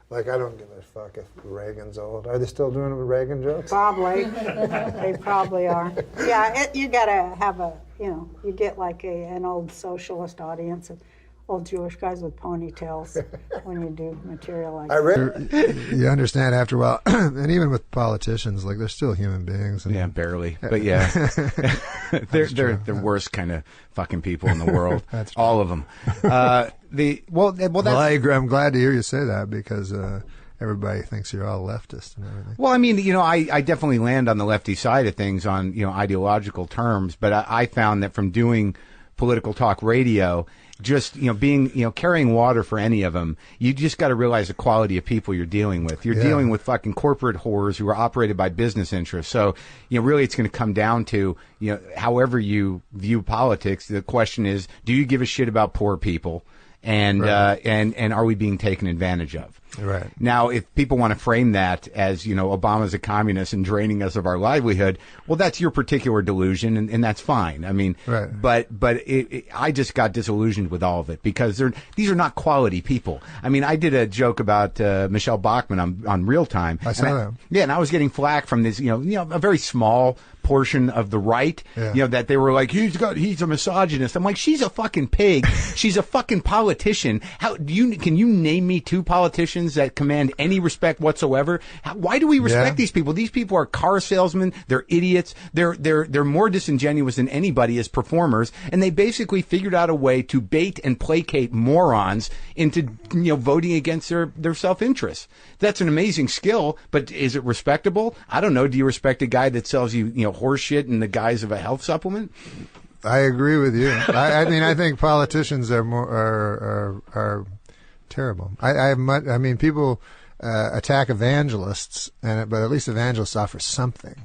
Like, I don't give a fuck if Reagan's old. Are they still doing Reagan jokes? Probably. They probably are. Yeah, you got to have you get like an old socialist audience of old Jewish guys with ponytails when you do material like that. You understand after a while, and even with politicians, like, they're still human beings. And, yeah, barely. But yeah, they're the worst kind of fucking people in the world. That's true. All of them. I'm glad to hear you say that because everybody thinks you're all leftist and everything. Well, I mean, I definitely land on the lefty side of things on, ideological terms, but I found that from doing political talk radio, just, being, carrying water for any of them, you just got to realize the quality of people you're dealing with. You're dealing with fucking corporate whores who are operated by business interests. So, really it's going to come down to, however you view politics, the question is, do you give a shit about poor people? And, and are we being taken advantage of? Right. Now, if people want to frame that as, Obama's a communist and draining us of our livelihood, well, that's your particular delusion, and that's fine. I mean, but I just got disillusioned with all of it because these are not quality people. I mean, I did a joke about Michelle Bachmann on Real Time. I saw that. Yeah, and I was getting flack from this, a very small portion of the right, that they were like, he's a misogynist. I'm like, she's a fucking pig. She's a fucking politician. Can you name me two politicians that command any respect whatsoever? Why do we respect these people? These people are car salesmen. They're idiots. They're more disingenuous than anybody as performers, and they basically figured out a way to bait and placate morons into voting against their self-interest. That's an amazing skill, but is it respectable? I don't know. Do you respect a guy that sells you horse shit in the guise of a health supplement? I agree with you. I mean, I think politicians are terrible. I mean, people attack evangelists, but at least evangelists offer something.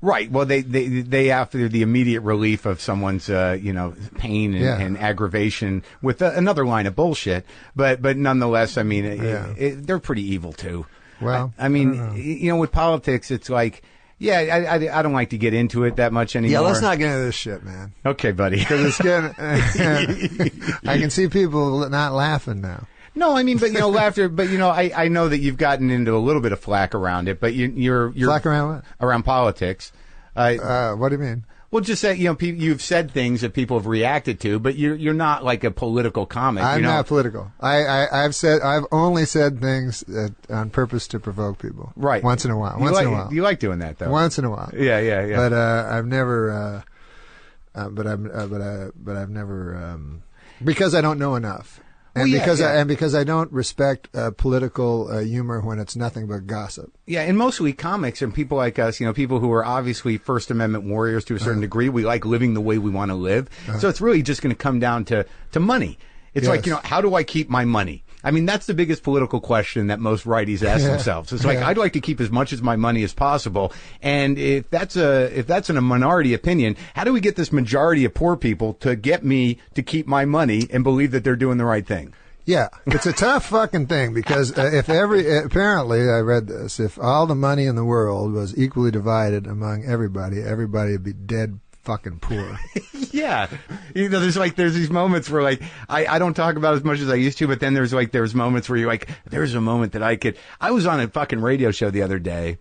Right. Well, they after the immediate relief of someone's pain and aggravation with another line of bullshit. But nonetheless, I mean, they're pretty evil too. Well, I mean, with politics, it's like. Yeah, I don't like to get into it that much anymore. Yeah, let's not get into this shit, man. Okay, buddy. Because it's getting. I can see people not laughing now. No, I mean, but laughter. But I know that you've gotten into a little bit of flack around it. But you're flack around what? Around politics. What do you mean? Well, just that, you've said things that people have reacted to, but you're not like a political comic. I'm not political. I've only said things on purpose to provoke people. Right. Once in a while. You like doing that, though. Once in a while. Yeah. But I've never. But I've never. Because I don't know enough. And because I don't respect political humor when it's nothing but gossip. Yeah, and mostly comics and people like us, people who are obviously First Amendment warriors to a certain degree. We like living the way we want to live. So it's really just going to come down to money. It's like, how do I keep my money? I mean, that's the biggest political question that most righties ask themselves. It's like, I'd like to keep as much of my money as possible. And if that's in a minority opinion, how do we get this majority of poor people to get me to keep my money and believe that they're doing the right thing? Yeah, it's a tough fucking thing because apparently I read this, if all the money in the world was equally divided among everybody would be dead fucking poor. Yeah. There's these moments where I don't talk about as much as I used to, but then there's moments where you're like, there's a moment that I was on a fucking radio show the other day.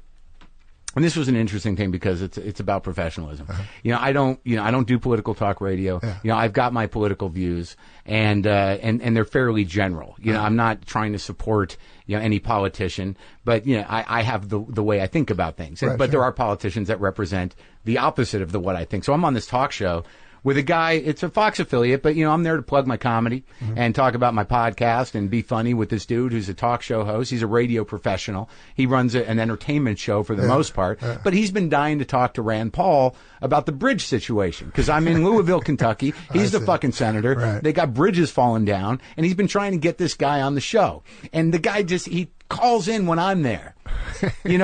And this was an interesting thing because it's about professionalism. I don't do political talk radio. I've got my political views and they're fairly general. I'm not trying to support any politician, but I have the way I think about things. But there are politicians that represent the opposite of what I think. So I'm on this talk show with a guy, it's a Fox affiliate, but I'm there to plug my comedy and talk about my podcast and be funny with this dude who's a talk show host. He's a radio professional. He runs an entertainment show for the most part, but he's been dying to talk to Rand Paul about the bridge situation because I'm in Louisville, Kentucky. He's the fucking senator. Right. They got bridges falling down, and he's been trying to get this guy on the show. And the guy he calls in when I'm there.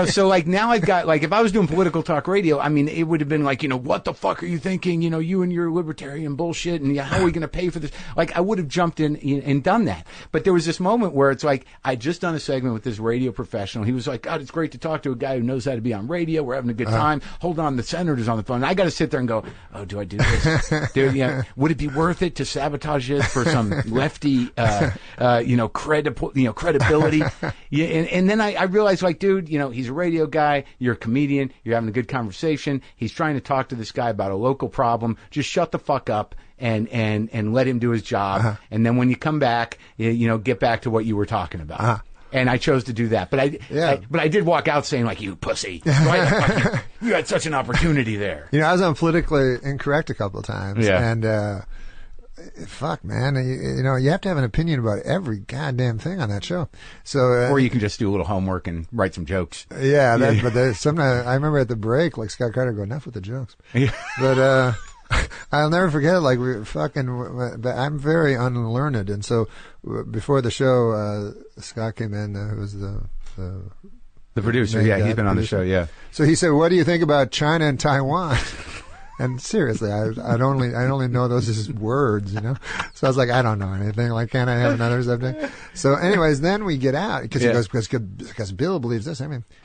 So now I've got, if I was doing political talk radio, I mean, it would have been what the fuck are you thinking? You and your libertarian bullshit, and how are we going to pay for this? I would have jumped in and done that. But there was this moment where it's I just done a segment with this radio professional. He was like, God, it's great to talk to a guy who knows how to be on radio. We're having a good time. Hold on, the senator's on the phone. And I got to sit there and go, oh, do I do this? Would it be worth it to sabotage this for some lefty, credibility? And then I realized, dude, he's a radio guy. You're a comedian. You're having a good conversation. He's trying to talk to this guy about a local problem. Just shut the fuck up and let him do his job. And then when you come back, get back to what you were talking about. And I chose to do that. But I did walk out saying, you pussy. You had such an opportunity there. I was on Politically Incorrect a couple of times. Yeah. And, fuck, man. You have to have an opinion about every goddamn thing on that show. So, or you can just do a little homework and write some jokes. Yeah, but sometimes I remember at the break, Scott Carter go, enough with the jokes. But I'll never forget it. I'm very unlearned, and so before the show, Scott came in, who was the producer. Yeah, he's been on the show. Yeah. So he said, "What do you think about China and Taiwan?" And seriously, I only know those as words, So I was like, I don't know anything. Can't I have another subject? So anyways, then we get out because he goes, because Bill believes this.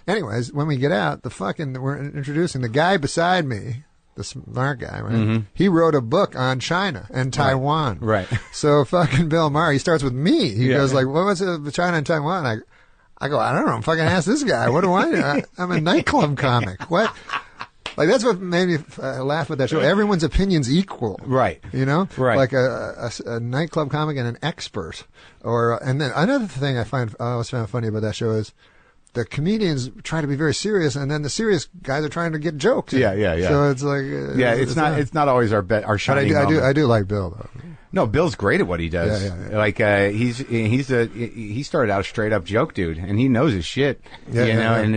Anyways, when we get out, we're introducing the guy beside me, the smart guy, right? Mm-hmm. He wrote a book on China and Taiwan. Right. So fucking Bill Maher, he starts with me. He goes what was it, China and Taiwan? I go, I don't know. Fucking ask this guy. What do I know? I'm a nightclub comic. What? That's what made me laugh with that show. Everyone's opinion's equal. Right. Right. Like a nightclub comic and an expert. And then another thing I always found funny about that show is the comedians try to be very serious, and then the serious guys are trying to get jokes. Yeah. So it's it's not always our shining moment. I do like Bill though. No, Bill's great at what he does. Yeah. He started out a straight up joke dude, and he knows his shit. And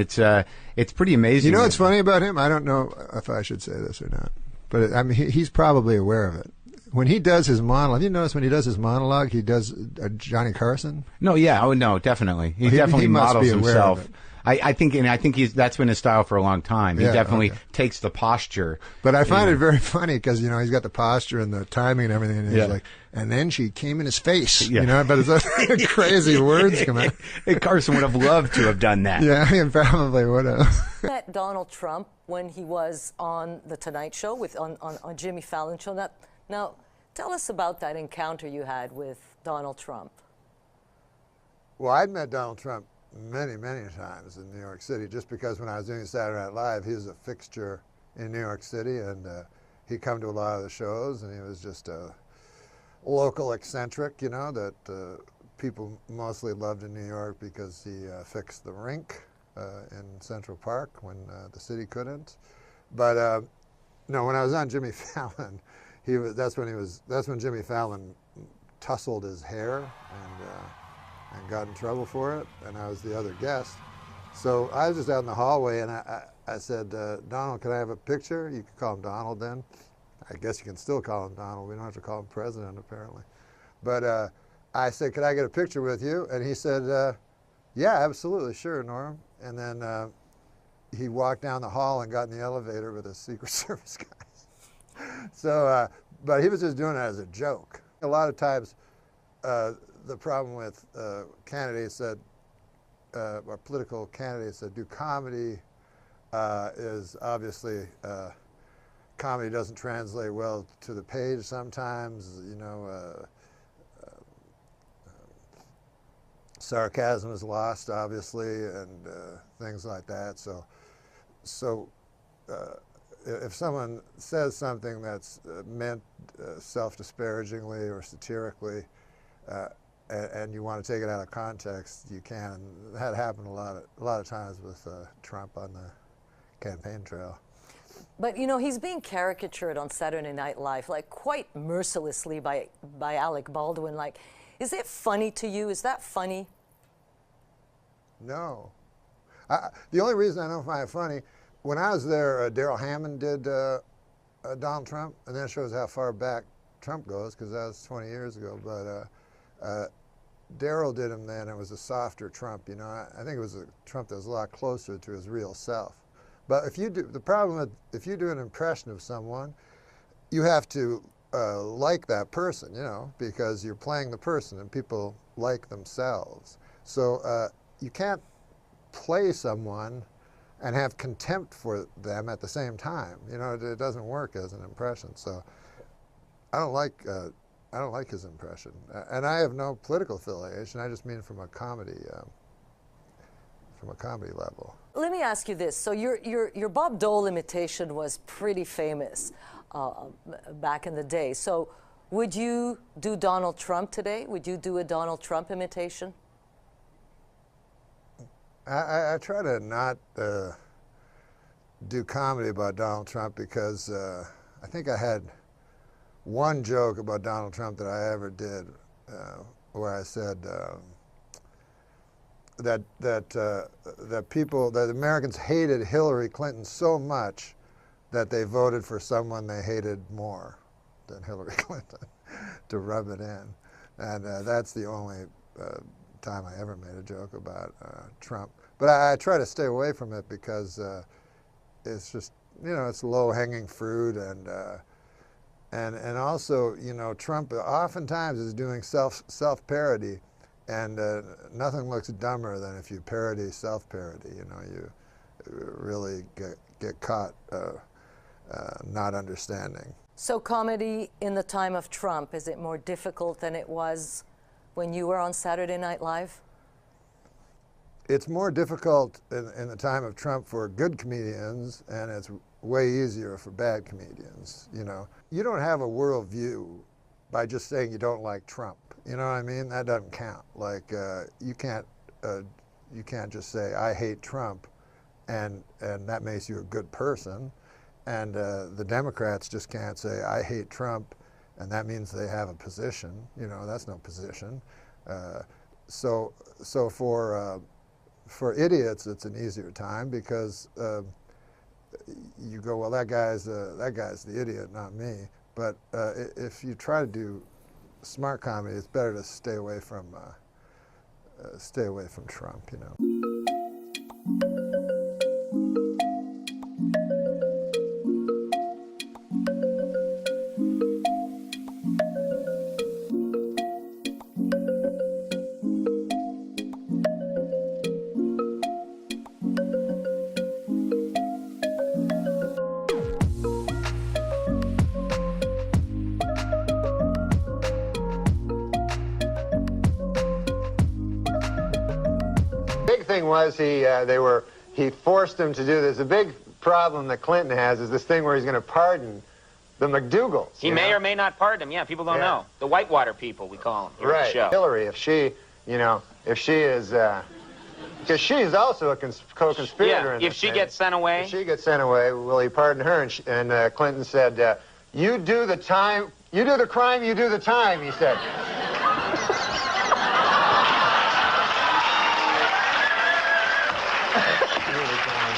it's pretty amazing. What's funny about him? I don't know if I should say this or not, but he's probably aware of it. When he does his monologue, have you noticed when he does his monologue, he does Johnny Carson? No, yeah, no, definitely. He definitely models himself. I think that's been his style for a long time. He definitely takes the posture. But I find it very funny because he's got the posture and the timing and everything. And he's like, and then she came in his face. But it's like crazy words come out. Carson would have loved to have done that. Yeah, he probably would have. Met Donald Trump when he was on the Tonight Show on Jimmy Fallon show. Now, tell us about that encounter you had with Donald Trump. Well, I'd met Donald Trump many, many times in New York City, just because when I was doing Saturday Night Live, he was a fixture in New York City, and he'd come to a lot of the shows, and he was just a local eccentric, you know, that people mostly loved in New York because he fixed the rink in Central Park when the city couldn't. But no, when I was on Jimmy Fallon, that's when Jimmy Fallon tousled his hair and got in trouble for it, and I was the other guest. So I was just out in the hallway, and I said, Donald, can I have a picture? You could call him Donald then. I guess you can still call him Donald. We don't have to call him President, apparently. But I said, could I get a picture with you? And he said, yeah, absolutely, sure, Norm. And then he walked down the hall and got in the elevator with the Secret Service guys. So, but he was just doing it as a joke. A lot of times, the problem with candidates that, or political candidates that do comedy is obviously comedy doesn't translate well to the page sometimes, you know. Sarcasm is lost, obviously, and things like that. So if someone says something that's meant self-disparagingly or satirically, and you want to take it out of context, you can. And that happened a lot of times with Trump on the campaign trail. But you know, he's being caricatured on Saturday Night Live, like quite mercilessly by Alec Baldwin. Like, is it funny to you? Is that funny? No. The only reason I don't find it funny, when I was there, Darrell Hammond did Donald Trump, and that shows how far back Trump goes, because that was 20 years ago. But Darrell did him then. It was a softer Trump, you know. I think it was a Trump that was a lot closer to his real self. But if you do, the problem with, if you do an impression of someone, you have to like that person, you know, because you're playing the person, and people like themselves. So you can't play someone and have contempt for them at the same time. You know, it doesn't work as an impression. So I don't like his impression, and I have no political affiliation. I just mean from a comedy level. Let me ask you this. So your Bob Dole imitation was pretty famous back in the day. So would you do Donald Trump today? Would you do a Donald Trump imitation? I try to not do comedy about Donald Trump because I think I had one joke about Donald Trump that I ever did where I said that Americans hated Hillary Clinton so much that they voted for someone they hated more than Hillary Clinton to rub it in. And that's the only time I ever made a joke about Trump. But I try to stay away from it because it's just, you know, it's low-hanging fruit, and also, you know, Trump oftentimes is doing self-parody, and nothing looks dumber than if you parody self-parody. You know, you really get caught not understanding. So comedy in the time of Trump, is it more difficult than it was when you were on Saturday Night Live? It's more difficult in the time of Trump for good comedians, and it's way easier for bad comedians. You know, you don't have a worldview by just saying you don't like Trump. You know what I mean? That doesn't count. Like you can't just say I hate Trump, and that makes you a good person. And the Democrats just can't say I hate Trump, and that means they have a position. You know, that's no position. So for idiots, it's an easier time because you go, well, that guy's the idiot, not me. But if you try to do smart comedy, it's better to stay away from Trump. You know. Thing was he forced him to do this. The big problem that Clinton has is this thing where he's going to pardon The McDougalls. He may or may not pardon him. Yeah, people don't know. The Whitewater people, we call them here at the show. Hillary, if she, if she is, because she's also a co-conspirator. Yeah, if she gets sent away. If she gets sent away, will he pardon her? And Clinton said, you do the time, you do the crime, you do the time, he said.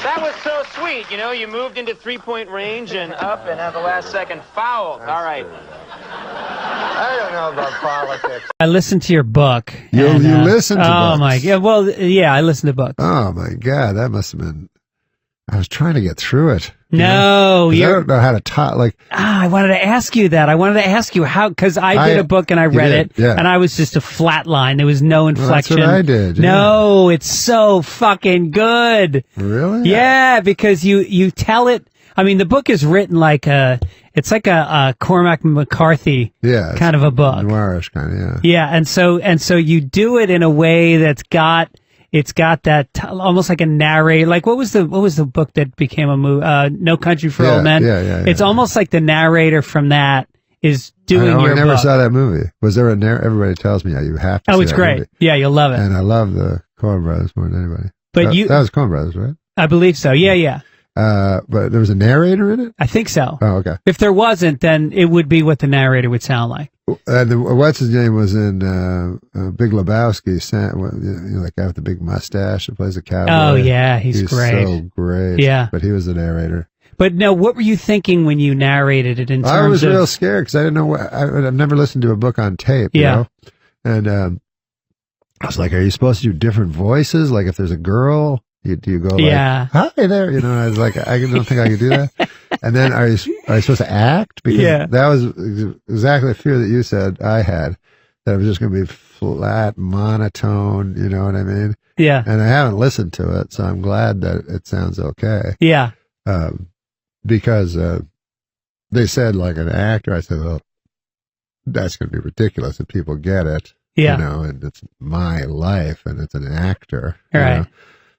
That was so sweet, you moved into three-point range and up and at the last second fouled. All right. I don't know about politics. I listened to your book. You listened to Oh books? my god! Well, yeah, I listened to books. Oh my God, that must have been. I was trying to get through it. No, I you're. don't know how to talk. Like, I wanted to ask you that. I wanted to ask you how, because I did a book and I read it, yeah. and I was just a flat line. There was no inflection. Well, that's what I did. Yeah. No, it's so fucking good. Really? Yeah, because you tell it. I mean, the book is written like it's like a Cormac McCarthy kind of a book. Noirish kind of, yeah. Yeah, and so you do it in a way that's got that almost like a narrator. Like what was the book that became a movie? No Country for Old Men. Yeah. It's almost like the narrator from that is doing your book. I never saw that movie. Was there a narrator? Everybody tells me you have to. Oh, see it's that great. movie. Yeah, you'll love it. And I love the Coen Brothers more than anybody. But that was Coen Brothers, right? I believe so. Yeah. But there was a narrator in it? I think so. Oh, okay. If there wasn't, then it would be what the narrator would sound like. What's his name was in Big Lebowski, like guy with the big mustache that plays a cowboy. Oh, yeah, he's great. So great. Yeah. But he was the narrator. But no, what were you thinking when you narrated it in terms of... I was real scared because I didn't know I've never listened to a book on tape, you know? And I was like, are you supposed to do different voices? Like if there's a girl... Do you go like, hi there? I was like, I don't think I could do that. And then are you supposed to act? Because that was exactly the fear that you said I had, that it was just going to be flat, monotone, you know what I mean? Yeah. And I haven't listened to it, so I'm glad that it sounds okay. Yeah. Because they said like an actor, I said, well, that's going to be ridiculous if people get it. Yeah. And it's my life and it's an actor. Right. You know?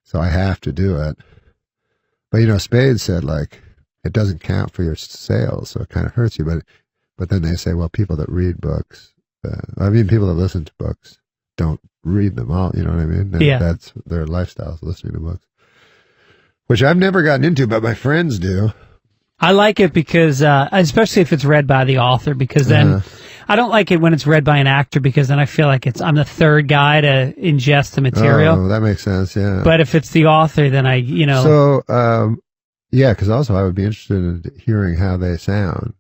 So I have to do it. But, Spade said, like, it doesn't count for your sales, so it kind of hurts you. But then they say, well, people that read books, people that listen to books don't read them all, you know what I mean? And that's their lifestyle, listening to books. Which I've never gotten into, but my friends do. I like it because, especially if it's read by the author, because then I don't like it when it's read by an actor because then I feel like I'm the third guy to ingest the material. Oh, that makes sense, yeah. But if it's the author, then So, because also I would be interested in hearing how they sound.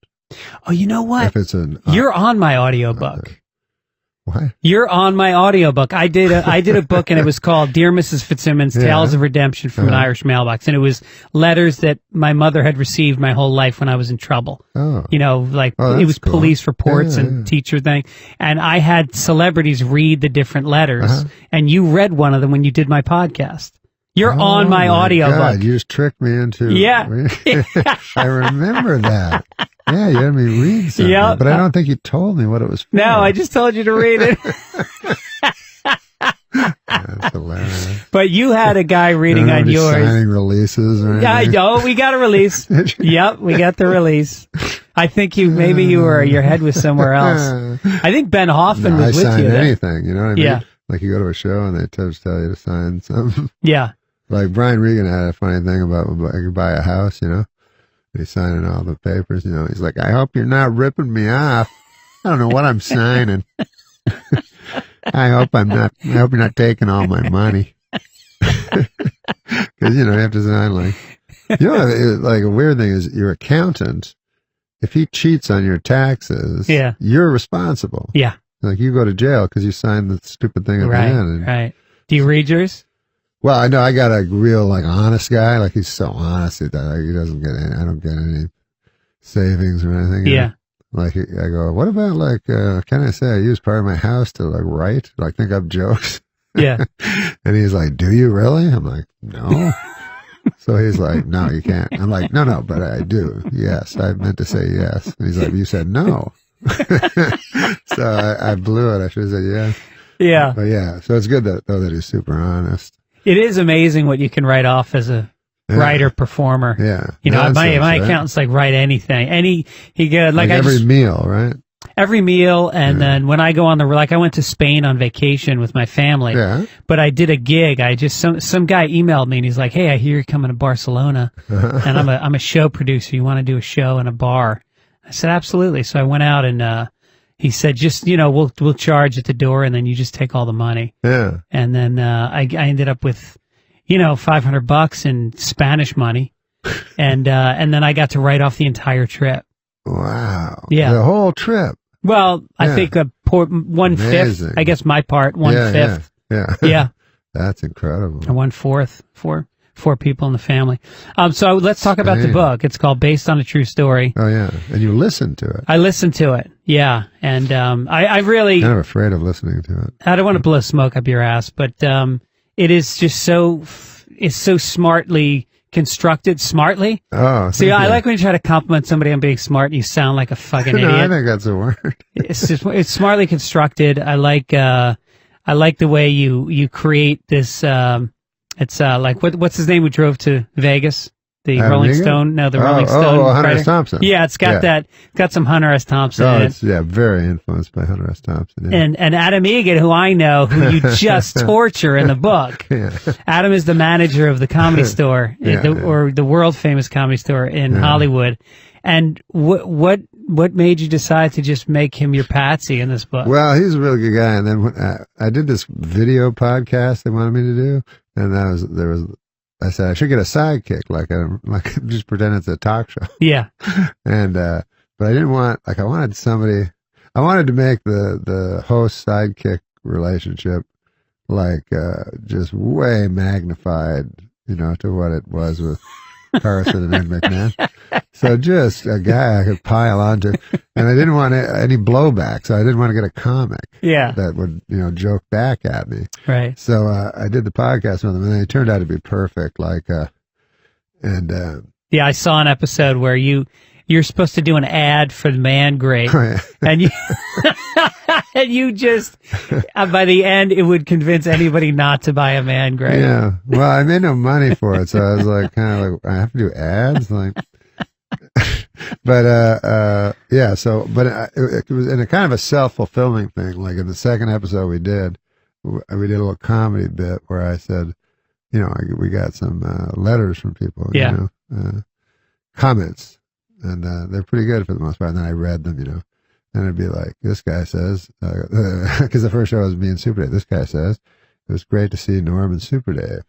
Oh, you know what? If it's You're on my audiobook. What? You're on my audiobook. I did a book and it was called Dear Mrs. Fitzsimmons, Tales of Redemption from an Irish Mailbox. And it was letters that my mother had received my whole life when I was in trouble. Oh. It was police reports and teacher thing. And I had celebrities read the different letters and you read one of them when you did my podcast. You're on my audiobook. God, you just tricked me into... Yeah. I remember that. Yeah, you had me read something. Yep. But I don't think you told me what it was for. No, I just told you to read it. That's hilarious. But you had a guy reading on yours. Signing releases or anything? Yeah, we got a release. Yep, we got the release. I think your head was somewhere else. I think Ben Hoffman was with you. I sign anything, you know what I mean? Yeah. Like you go to a show and they just tell you to sign something. Yeah. Like Brian Regan had a funny thing about you buy a house, he's signing all the papers, He's like, I hope you're not ripping me off. I don't know what I'm signing. I hope you're not taking all my money. Because, you have to sign like a weird thing is your accountant, if he cheats on your taxes, you're responsible. Yeah. Like you go to jail because you signed the stupid thing at the end. Right. Do you read yours? Well, I know I got a real honest guy. Like he doesn't get any. I don't get any savings or anything. Yeah. Like I go, what about can I say I use part of my house to write, think up jokes? Yeah. And he's like, do you really? I'm like, no. So he's like, no, you can't. I'm like, no, but I do. Yes, I meant to say yes. And he's like, you said no. So I blew it. I should have said yes. Yeah. But yeah, so it's good that he's super honest. It is amazing what you can write off as a writer performer. Yeah. You know, my Nonsense, right? accountant's like, write anything. He could, like I every just, meal, right? every meal, and then when I go on like I went to Spain on vacation with my family. Yeah. But I did a gig. I just some guy emailed me and he's like, "Hey, I hear you're coming to Barcelona, and I'm a show producer. You want to do a show in a bar?" I said, "Absolutely." So I went out and he said, "Just we'll charge at the door, and then you just take all the money." Yeah. And then I ended up with $500 in Spanish money, and then I got to write off the entire trip. Wow. Yeah. The whole trip. Well, I Yeah. think 1/5. Amazing. I guess my part 1/5. Yeah. Yeah. That's incredible. Or 1/4. Four people in the family. So let's talk about the Spain. book. It's called Based on a True Story. Oh yeah, and you listened to it. I listened to it. Yeah, and I really. Kind of afraid of listening to it. I don't want to blow smoke up your ass, but it is just it's so smartly constructed. Smartly. Oh, See, thank I you. like when you try to compliment somebody on being smart and you sound like a fucking No, idiot. I think that's a word. It's smartly constructed. I like the way you create this. It's like what's his name who drove to Vegas? The Rolling Amiga? Stone? No, the Rolling Stone. Oh, Hunter writer. S. Thompson. Yeah, it's got got some Hunter S. Thompson Oh, in it. it's very influenced by Hunter S. Thompson. Yeah. And Adam Egan, who I know, who you just torture in the book. Yeah. Adam is the manager of the Comedy Store, or the world famous Comedy Store in Hollywood. And what made you decide to just make him your patsy in this book? Well, he's a really good guy. And then when, I did this video podcast they wanted me to do, and I said I should get a sidekick, like just pretend it's a talk show. Yeah. And but I didn't want I wanted somebody. I wanted to make the host sidekick relationship like just way magnified, to what it was with Carson and Ed McMahon. So just a guy I could pile onto, and I didn't want any blowback, so I didn't want to get a comic that would, joke back at me. Right. So I did the podcast with him, and it turned out to be perfect. Yeah, I saw an episode where you're supposed to do an ad for the Man Grape, and you and you just by the end it would convince anybody not to buy a Man Grape. Yeah. Well, I made no money for it, so I was like, I have to do ads, like. But yeah. So, but it was in a kind of a self-fulfilling thing. Like in the second episode we did a little comedy bit where I said, we got some letters from people, comments, and they're pretty good for the most part. And then I read them, and it'd be like, this guy says, because the first show was me and Super Dave. This guy says, it was great to see Norm and Super Dave,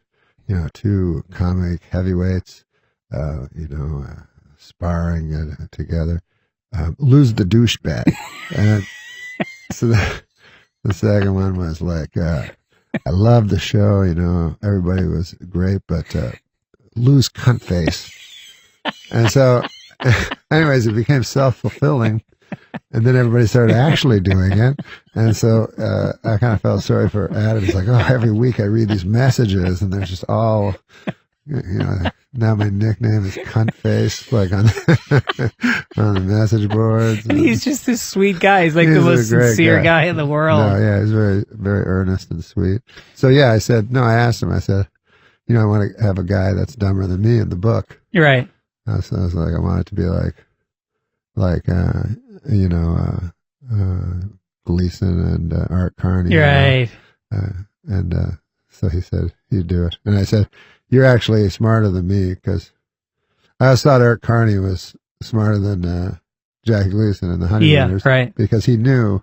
two comic heavyweights, sparring together, lose the douchebag. And so the second one was like, I love the show, everybody was great, but lose cunt face. And so, anyways, it became self-fulfilling, and then everybody started actually doing it. And so I kind of felt sorry for Adam. He's like, every week I read these messages, and they're just all, now my nickname is cunt face, like on the message boards. And he's just this sweet guy. He's like the most sincere guy in the world. No, yeah, he's very, very earnest and sweet. So yeah, I asked him, I said, I want to have a guy that's dumber than me in the book. You're right. So I was like, I want it to be like Gleason and Art Carney. You're right. And so he said he'd do it. And I said, you're actually smarter than me, because I always thought Art Carney was smarter than Jackie Gleason and the Honeymooners. Yeah, right. Because he knew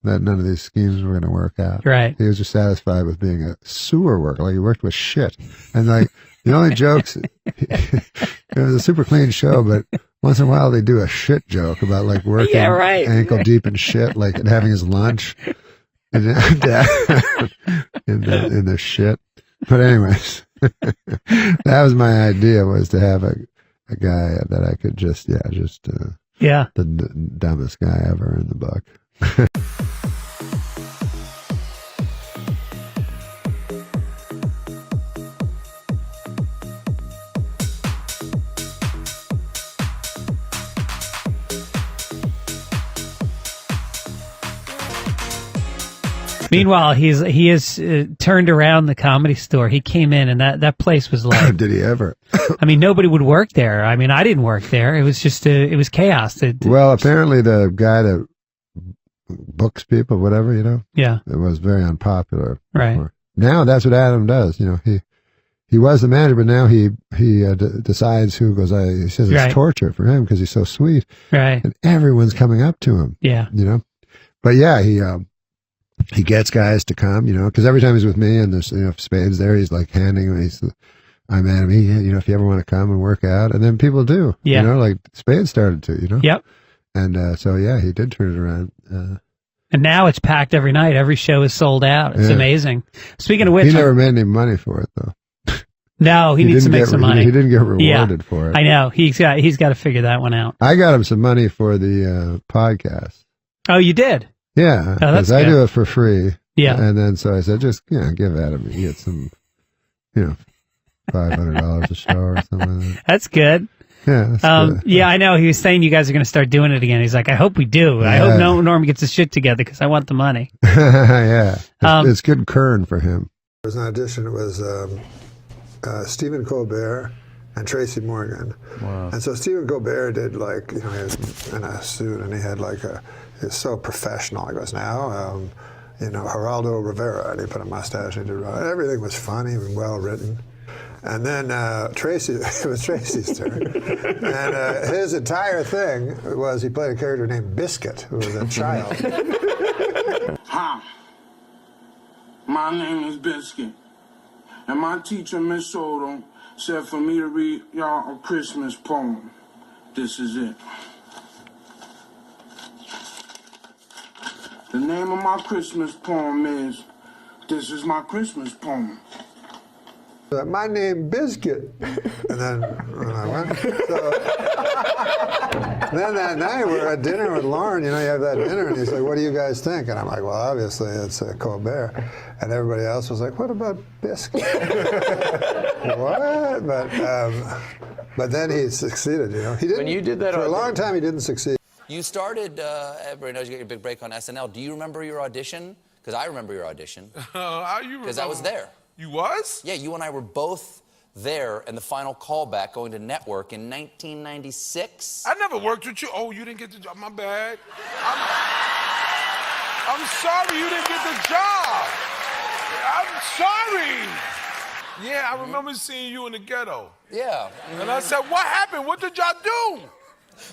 that none of these schemes were going to work out. Right. He was just satisfied with being a sewer worker. Like, he worked with shit. And like, the only jokes, it was a super clean show, but once in a while they do a shit joke about like working ankle deep in shit, like and having his lunch in the shit. But anyways, that was my idea, was to have a guy that I could just the dumbest guy ever in the book. Meanwhile, he has turned around the Comedy Store. He came in, and that place was like. Did he ever? I mean, nobody would work there. I mean, I didn't work there. It was just it was chaos. Well, apparently the guy that books people, whatever, Yeah. it was very unpopular. Right. Before. Now that's what Adam does. He was the manager, but now he decides who goes. He says it's torture for him because he's so sweet. Right. And everyone's coming up to him. Yeah. But yeah, he gets guys to come. Because every time he's with me and there's Spade's there, he's like handing him. I'm at him. If you ever want to come and work out, and then people do. Yeah. Like Spade started to. Yep. And so yeah, he did turn it around. And now it's packed every night. Every show is sold out. It's amazing. Speaking of which, he never made any money for it though. No, he needs to make some money. He didn't get rewarded for it. I know. He's got to figure that one out. I got him some money for the podcast. Oh, you did? Yeah, that's I good. do it for free. Yeah. And then so I said, just give Adam, you get some, $500 a show or something like that. That's good. Yeah. That's good. Yeah, I know. He was saying you guys are going to start doing it again. He's like, I hope we do. I hope Norm gets his shit together because I want the money. Yeah. It's good kern for him. There was an audition. It was Stephen Colbert and Tracy Morgan. Wow. And so Stephen Colbert did he was in a suit and he had he was so professional. He goes, now, Geraldo Rivera, and he put a mustache and he did everything was funny and well written. And then Tracy, it was Tracy's turn. And his entire thing was he played a character named Biscuit, who was a child. Hi, my name is Biscuit. And my teacher, Miss Soto, said for me to read y'all a Christmas poem. This is it. The name of my Christmas poem is, This is My Christmas Poem. My name Biscuit. And then when I went, then that night we're at dinner with Lauren, you have that dinner and he's like, what do you guys think? And I'm like, well, obviously it's Colbert. And everybody else was like, what about Biscuit? What? But then he succeeded, He didn't, when you did that for a long time he didn't succeed. You started, everybody knows you got your big break on SNL. Do you remember your audition? Because I remember your audition. How you remember? Because I was there. You was? Yeah, you and I were both there in the final callback going to network in 1996. I never worked with you. Oh, you didn't get the job. My bad. I'm sorry you didn't get the job. I'm sorry. Yeah, I remember seeing you in the ghetto. Yeah. And I said, what happened? What did y'all do?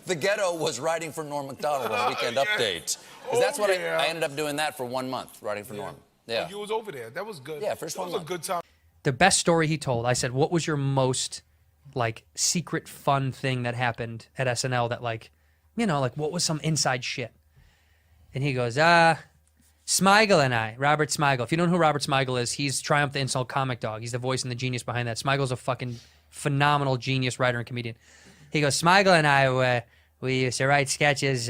The ghetto was writing for Norm MacDonald on Weekend Update. Because that's what I ended up doing that for 1 month, writing for Norm. Yeah. Oh, you was over there. That was good. Yeah, first 1 month. That was a good time. The best story he told, I said, what was your most, secret fun thing that happened at SNL that, what was some inside shit? And he goes, Smigel and I, Robert Smigel. If you don't know who Robert Smigel is, he's Triumph the Insult Comic Dog. He's the voice and the genius behind that. Smigel's a fucking phenomenal genius writer and comedian. He goes, Smigel and I, we used to write sketches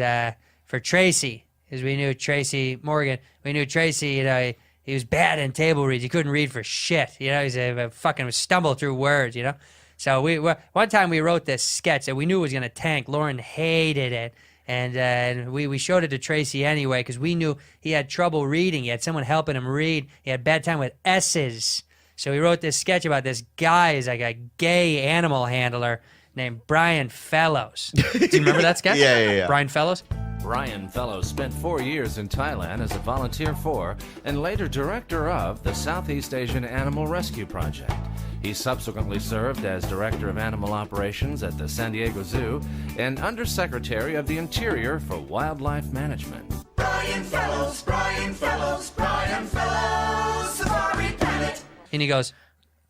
for Tracy, because we knew Tracy Morgan. We knew Tracy, he was bad in table reads. He couldn't read for shit. He's a fucking stumble through words, So one time we wrote this sketch that we knew was going to tank. Lauren hated it. And we showed it to Tracy anyway because we knew he had trouble reading. He had someone helping him read. He had bad time with S's. So we wrote this sketch about this guy who's like a gay animal handler named Brian Fellows. Do you remember that sketch? Yeah. Brian Fellows? Brian Fellows spent 4 years in Thailand as a volunteer for and later director of the Southeast Asian Animal Rescue Project. He subsequently served as Director of Animal Operations at the San Diego Zoo and Undersecretary of the Interior for Wildlife Management. Brian Fellows, Brian Fellows, Brian Fellows, Safari Planet. And he goes,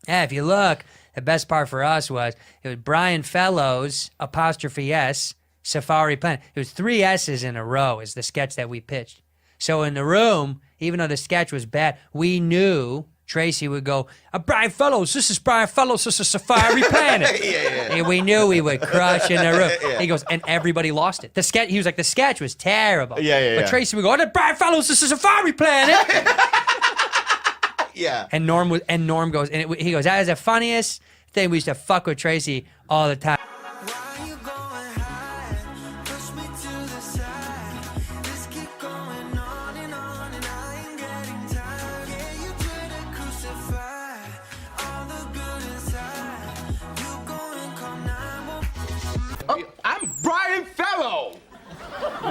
if you look, the best part for us was it was Brian Fellows, 'S, Safari Planet. It was 3 S's in a row is the sketch that we pitched. So in the room, even though the sketch was bad, we knew Tracy would go, Brian Fellows, this is Brian Fellows, this is Safari Planet. And we knew we would crush in the room. He goes, and everybody lost it. The sketch, he was like, the sketch was terrible. But Tracy would go, Brian Fellows, this is Safari Planet. And Norm goes, he goes, that is the funniest thing. We used to fuck with Tracy all the time.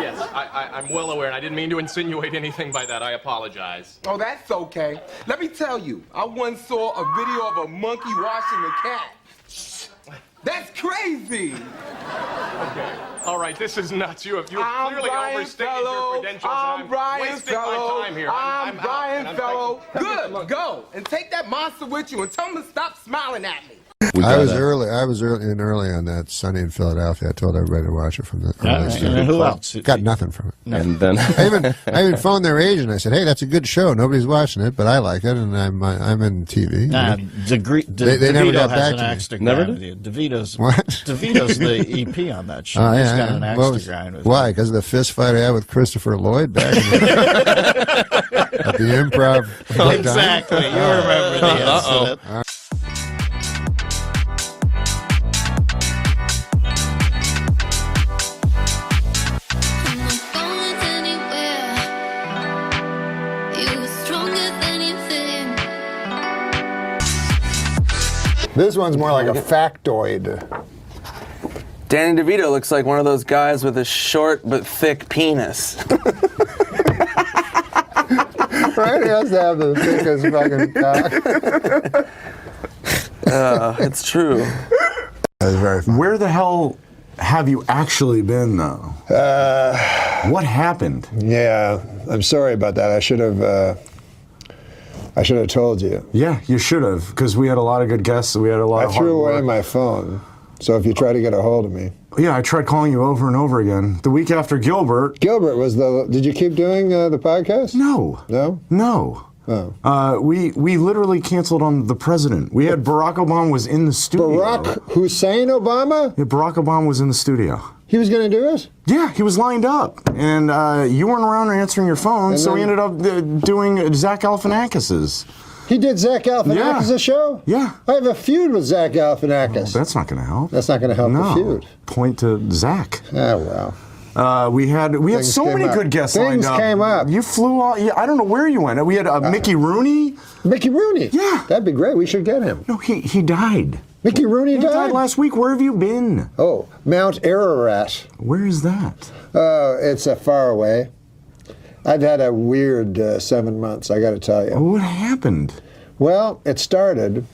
Yes, I'm well aware, and I didn't mean to insinuate anything by that. I apologize. Oh, that's okay. Let me tell you, I once saw a video of a monkey washing a cat. That's crazy. Okay. All right, this is nuts. You have clearly overstated your credentials. I'm Brian wasting Fellow. my time here. I'm Brian out, Fellow. Good, go. And take that monster with you and tell him to stop smiling at me. I was early on that Sunday in Philadelphia. I told everybody to watch it from the early start. And who else? Got nothing from it. And then I even phoned their agent. I said, "Hey, that's a good show. Nobody's watching it, but I like it, and I'm in TV." They never got back to me. Never did. DeVito's the EP on that show. Oh, He's yeah. got an axe to grind with. Why? Because of the fist fight I had with Christopher Lloyd back at the Improv. Exactly. You remember the incident. This one's more like a factoid. Danny DeVito looks like one of those guys with a short but thick penis. Right? He has to have the thickest fucking cock. It's true. That was very funny. Where the hell have you actually been, though? What happened? Yeah, I'm sorry about that. I should have told you. Yeah, you should have, because we had a lot of good guests. We had a lot of I threw hard away work. my phone, so if you try to get a hold of me. Yeah, I tried calling you over and over again. The week after Gilbert. Gilbert was the. Did you keep doing the podcast? No. No? No. Oh. We literally canceled on the president. We had Barack Obama was in the studio. Barack Hussein Obama? Yeah, Barack Obama was in the studio. He was going to do it? Yeah, he was lined up. And you weren't around answering your phone, And so we then- ended up doing Zach Galifianakis's. He did Zach Galifianakis' show? Yeah. I have a feud with Zach Galifianakis. That's not going to help. That's not going to help the feud. Point to Zach. Oh, well. We had Things so came many up. good guests Things lined up. came up. You flew all. Yeah, I don't know where you went. We had Mickey Rooney. Mickey Rooney? Yeah. That'd be great. We should get him. No, he died. Mickey Rooney He died last week. Where have you been? Oh, Mount Ararat. Where is that? It's far away. I've had a weird 7 months, I got to tell you. What happened? Well, it started,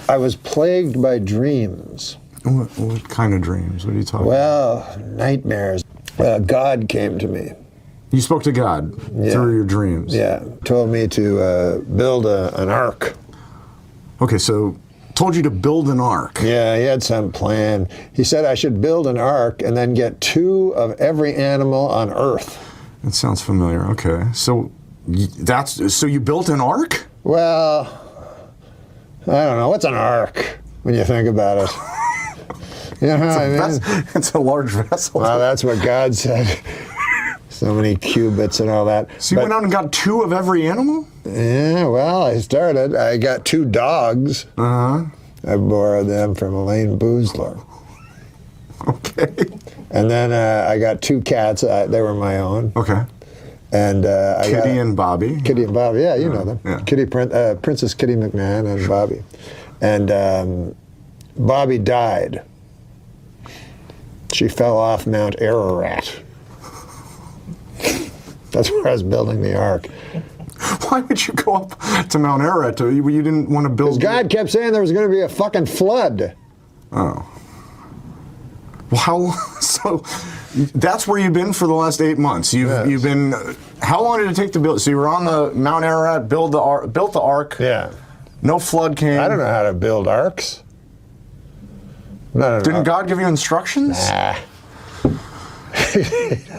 I was plagued by dreams. What kind of dreams? What are you talking Well, nightmares. God came to me. You spoke to God through your dreams? Yeah, told me to build an ark. Okay, so told you to build an ark. Yeah, he had some plan. He said I should build an ark and then get 2 of every animal on Earth. That sounds familiar. Okay, so so you built an ark? Well, I don't know. What's an ark when you think about it? You know what I mean? It's a large vessel. Well, that's what God said. So many cubits and all that. So you went out and got 2 of every animal? Yeah, well, I started. I got 2 dogs. Uh-huh. I borrowed them from Elaine Boozler. Okay. And then I got 2 cats. They were my own. Okay. And Kitty and Bobby. Kitty and Bobby, yeah, you know them. Yeah. Princess Kitty McMahon and Bobby. And Bobby died. She fell off Mount Ararat. That's where I was building the ark. Why would you go up to Mount Ararat? You didn't want to build... Because God kept saying there was going to be a fucking flood. Oh. Well, so that's where you've been for the last 8 months. You've been... How long did it take to build? So you were on the Mount Ararat, built the ark. Yeah. No flood came. I don't know how to build arks. Didn't God give you instructions? Nah.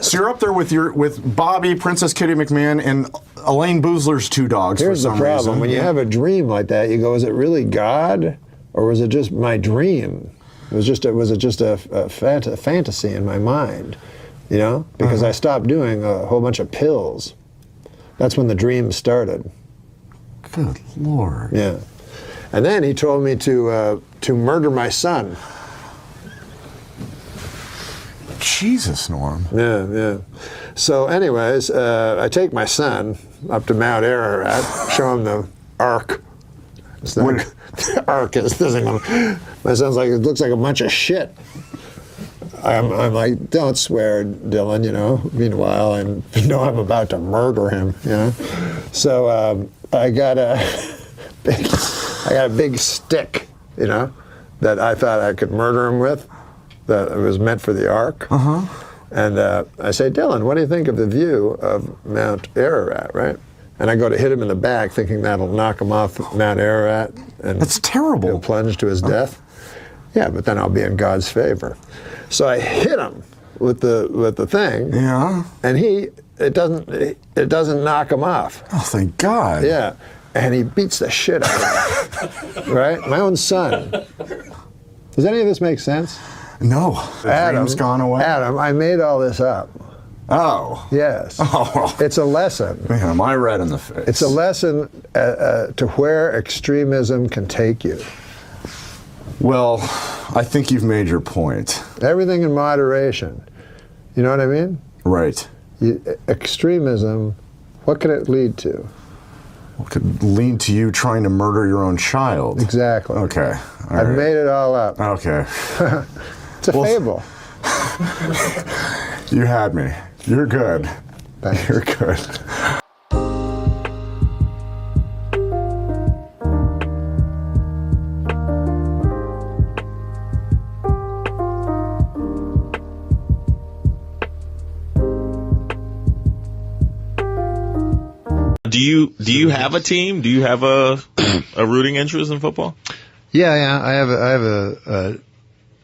So you're up there with Bobby, Princess Kitty McMahon, and Elaine Boozler's 2 dogs. Here's for the some problem. reason. When you have a dream like that, you go, is it really God? Or was it just my dream? Was it just a fantasy in my mind? You know? Because I stopped doing a whole bunch of pills. That's when the dream started. Good Lord. Yeah. And then he told me to murder my son. Jesus, Norm. Yeah, yeah. So anyways, I take my son up to Mount Ararat, show him the ark. It's not, the ark is, my son's like, it looks like a bunch of shit. I'm like, don't swear, Dylan, you know. Meanwhile, I'm about to murder him, you know. So I got a big stick, you know, that I thought I could murder him with, that it was meant for the Ark. And I say, Dylan, what do you think of the view of Mount Ararat, right? And I go to hit him in the back, thinking that'll knock him off Mount Ararat. And that's terrible. He'll plunge to his death. Yeah, but then I'll be in God's favor. So I hit him with the thing. Yeah. And it doesn't knock him off. Oh, thank God. Yeah. And he beats the shit out of me. Right? My own son. Does any of this make sense? No. Adam's gone away. Adam, I made all this up. Oh. Yes. Oh. It's a lesson. Man, am I red in the face? It's a lesson to where extremism can take you. Well, I think you've made your point. Everything in moderation. You know what I mean? Right. Extremism, what could it lead to? What could lead to you trying to murder your own child? Exactly. Okay. I've made it all up. Okay. It's a fable. You had me. You're good. Thanks. You're good. Do you have a team? Do you have a rooting interest in football? Yeah. I have a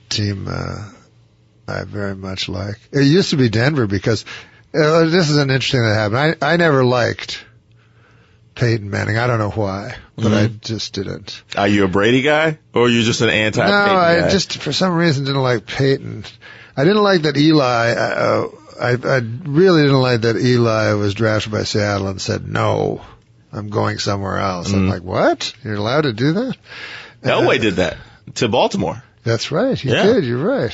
team I very much like. It used to be Denver because this is an interesting thing that happened. I never liked Peyton Manning. I don't know why, but I just didn't. Are you a Brady guy, or are you just an anti-Peyton guy? No, I just for some reason didn't like Peyton. I didn't like that Eli. I really didn't like that Eli was drafted by Seattle and said, no, I'm going somewhere else. I'm like, what? You're allowed to do that? Elway did that to Baltimore. That's right. He did. You're right.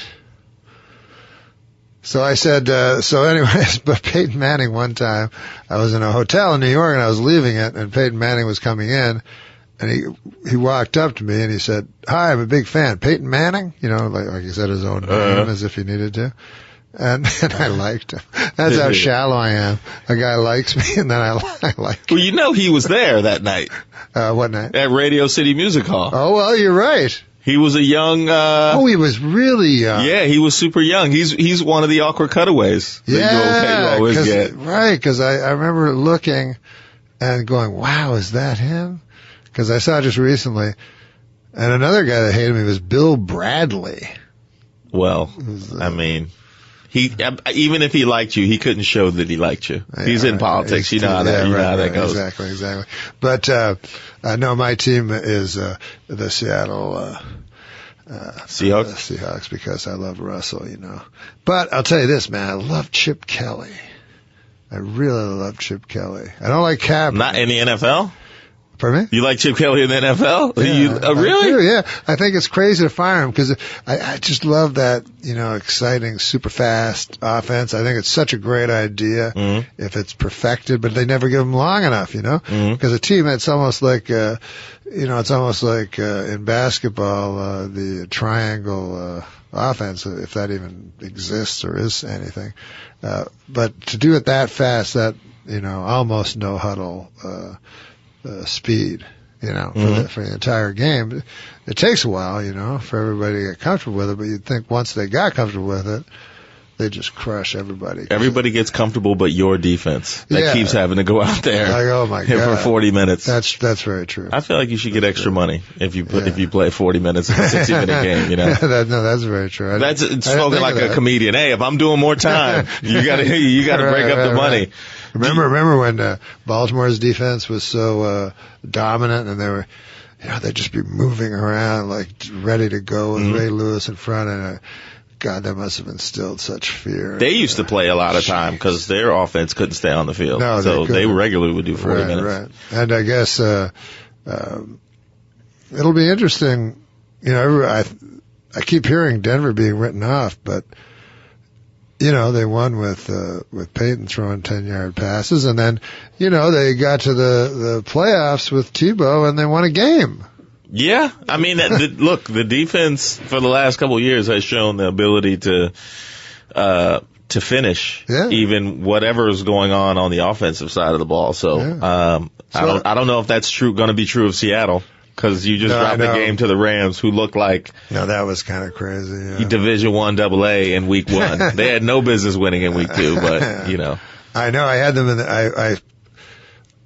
So I said, anyways, but Peyton Manning one time, I was in a hotel in New York and I was leaving it and Peyton Manning was coming in and he walked up to me and he said, hi, I'm a big fan. Peyton Manning? You know, like he said his own name as if he needed to. And I liked him. That's how shallow I am. A guy likes me, and then I like him. Well, you know he was there that night. What night? At Radio City Music Hall. Oh, well, you're right. He was a young... he was really young. Yeah, he was super young. He's one of the awkward cutaways that you always get. Right, because I remember looking and going, wow, is that him? Because I saw just recently, and another guy that hated me was Bill Bradley. Well, I mean... even if he liked you, he couldn't show that he liked you. He's in politics. You know how that goes. Exactly. But no, my team is the Seattle Seahawks because I love Russell, you know. But I'll tell you this, man, I love Chip Kelly. I really love Chip Kelly. I don't like Kaepernick. Not in the NFL? Pardon me? You like Chip Kelly in the NFL? Yeah, really? I do, yeah. I think it's crazy to fire him because I just love that, you know, exciting, super fast offense. I think it's such a great idea if it's perfected, but they never give him long enough, you know? Because a team, it's almost like, in basketball, the triangle offense, if that even exists or is anything. But to do it that fast, that, you know, almost no huddle, speed, you know, for the entire game. It takes a while, you know, for everybody to get comfortable with it, but you'd think once they got comfortable with it, they just crush everybody. Everybody gets comfortable but your defense. That keeps having to go out there. Like, oh my God. For 40 minutes. That's very true. I feel like you should get extra money if you play 40 minutes in a 60-minute game, you know. That's very true. That's spoken like a comedian. Hey, if I'm doing more time, you gotta break up the money. Remember when Baltimore's defense was so dominant and they were, you know, they'd just be moving around like ready to go with Ray Lewis in front, and God, that must have instilled such fear. They used to play a lot of time because their offense couldn't stay on the field, so they regularly would do 40 minutes. Right. And I guess it'll be interesting. You know, I keep hearing Denver being written off, but you know, they won with Peyton throwing 10-yard passes, and then, you know, they got to the playoffs with Tebow and they won a game. Yeah, I mean, look, the defense for the last couple of years has shown the ability to finish, even whatever is going on the offensive side of the ball. So, I don't know if that's going to be true of Seattle, because you just dropped the game to the Rams, who looked like that was kind of crazy. Division I AA in week 1. They had no business winning in week 2, but I know I had them in. I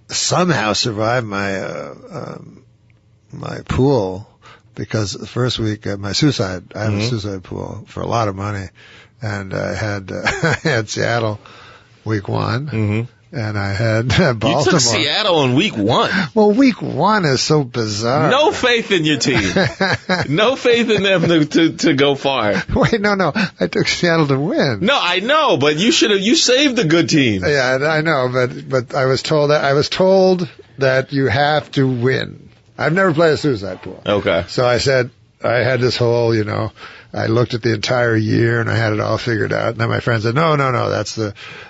somehow survived my my pool, because the first week my suicide. I have a suicide pool for a lot of money, and I had I had Seattle week 1, and I had Baltimore. You took Seattle in week 1. Well, week 1 is so bizarre. No faith in your team. No faith in them to go far. Wait, no. I took Seattle to win. No, I know, but you saved the good team. Yeah, I know, but I was told that you have to win. I've never played a suicide pool. Okay. So I said, I had this whole, I looked at the entire year and I had it all figured out. And then my friend said, no,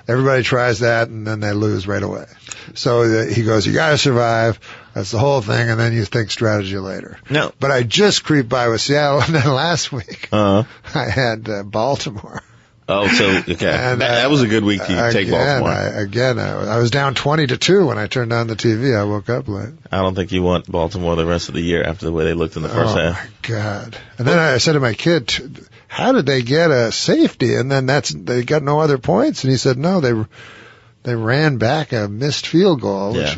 everybody tries that and then they lose right away. So he goes, you gotta survive. That's the whole thing. And then you think strategy later. No. But I just creeped by with Seattle, and then last week I had Baltimore. Oh, so, okay. And, that was a good week to take Baltimore. I was down 20-2 when I turned on the TV. I woke up late. I don't think you want Baltimore the rest of the year after the way they looked in the first half. Oh, my God. And then I said to my kid, how did they get a safety? And then they got no other points. And he said, no, they ran back a missed field goal. Yeah.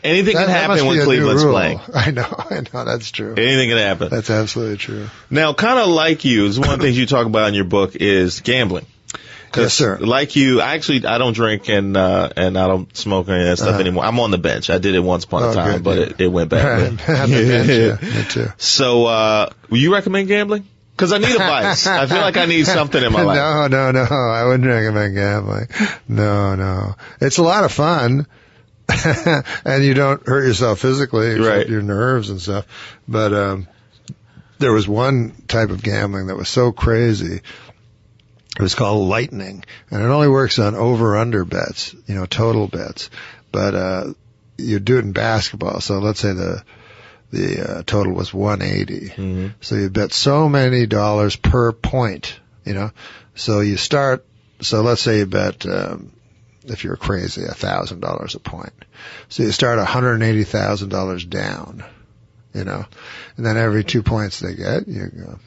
Anything can happen when Cleveland's playing. I know, that's true. Anything can happen. That's absolutely true. Now, kind of like you, one of the things you talk about in your book is gambling. Yes, sir. Like you, I don't drink and I don't smoke or any of that stuff anymore. I'm on the bench. I did it once upon a time, but it went bad. Me too. So, will you recommend gambling? Because I need a vice. I feel like I need something in my life. No. I wouldn't recommend gambling. No. It's a lot of fun. And you don't hurt yourself physically, except your nerves and stuff. But there was one type of gambling that was so crazy. It was called lightning, and it only works on over-under bets, total bets. But you do it in basketball. So let's say the total was 180. So you bet so many dollars per point. So you start. So let's say you bet. If you're crazy, $1,000 a point. So you start $180,000 down, and then every 2 points they get, you go.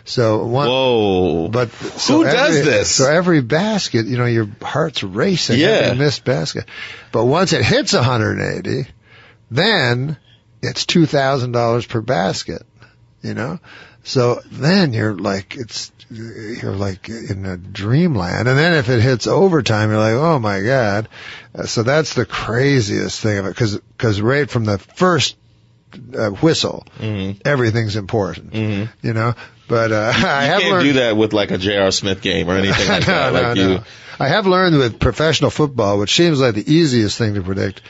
So whoa! But who does this? So every basket, your heart's racing. Every missed basket. But once it hits 180, then it's $2,000 per basket. So then you're like in a dreamland. And then if it hits overtime, you're like, oh my God. So that's the craziest thing of it, because right from the first whistle, everything's important, But you can't do that with like a J.R. Smith game or anything like that. No. I have learned with professional football, which seems like the easiest thing to predict,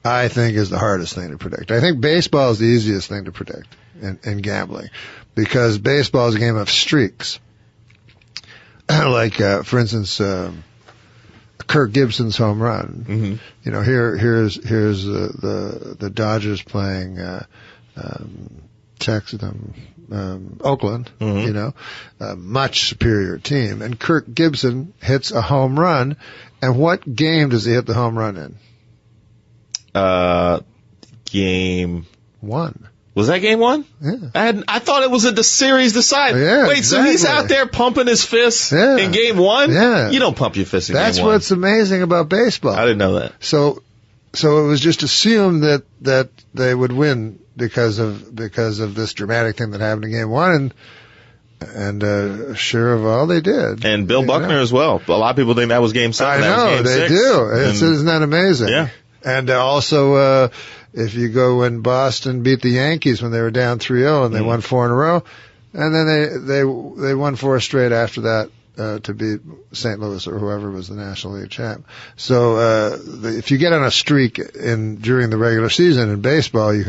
I think is the hardest thing to predict. I think baseball is the easiest thing to predict in gambling, because baseball is a game of streaks. Like, for instance, Kirk Gibson's home run. Here's the Dodgers playing Oakland. Much superior team, and Kirk Gibson hits a home run. And what game does he hit the home run in? Game 1. Was that game 1? Yeah. I thought it was the series decider. Yeah, wait, exactly. So he's out there pumping his fists in game 1? Yeah. You don't pump your fists in That's game 1. That's what's amazing about baseball. I didn't know that. So it was just assumed that they would win because of this dramatic thing that happened in game 1, and sure of all, they did. And Bill Buckner as well. A lot of people think that was game 7. I know, they do. Isn't that amazing? Yeah. And also, if you go when Boston beat the Yankees when they were down 3-0 and they won 4 in a row, and then they won 4 straight after that to beat St. Louis or whoever was the National League champ. So if you get on a streak during the regular season in baseball, you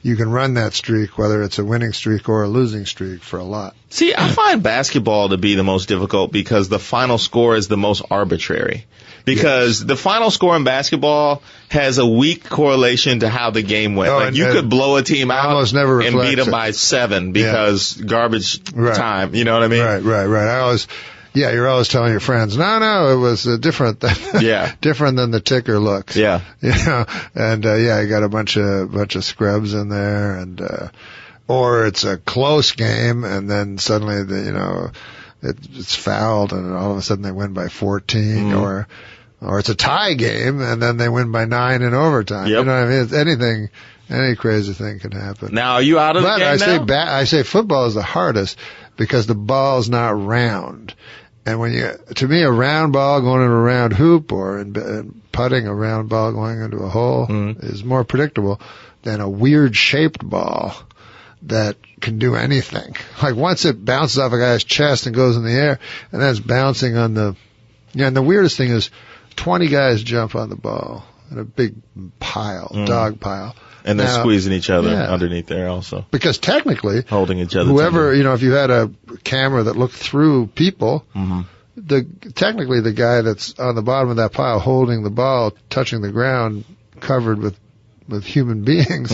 you can run that streak, whether it's a winning streak or a losing streak, for a lot. See, I find basketball to be the most difficult because the final score is the most arbitrary. Because the final score in basketball has a weak correlation to how the game went. Like you could blow a team out and beat them by 7 because garbage time. You know what I mean? Right. You're always telling your friends, no, it was different than different than the ticker looks. Yeah. And you got a bunch of scrubs in there, and or it's a close game, and then suddenly it's fouled, and all of a sudden they win by 14, or it's a tie game, and then they win by 9 in overtime. You know what I mean? It's any crazy thing can happen. Now, are you out of the game now? I say football is the hardest because the ball's not round. And to me, a round ball going into a round hoop or putting a round ball going into a hole is more predictable than a weird shaped ball that can do anything. Like once it bounces off a guy's chest and goes in the air, and then it's bouncing on and the weirdest thing is 20 guys jump on the ball in a big pile, dog pile. And they're squeezing each other underneath there also. Because technically, holding each other. Whoever, if you had a camera that looked through people, technically the guy that's on the bottom of that pile holding the ball, touching the ground, covered with human beings,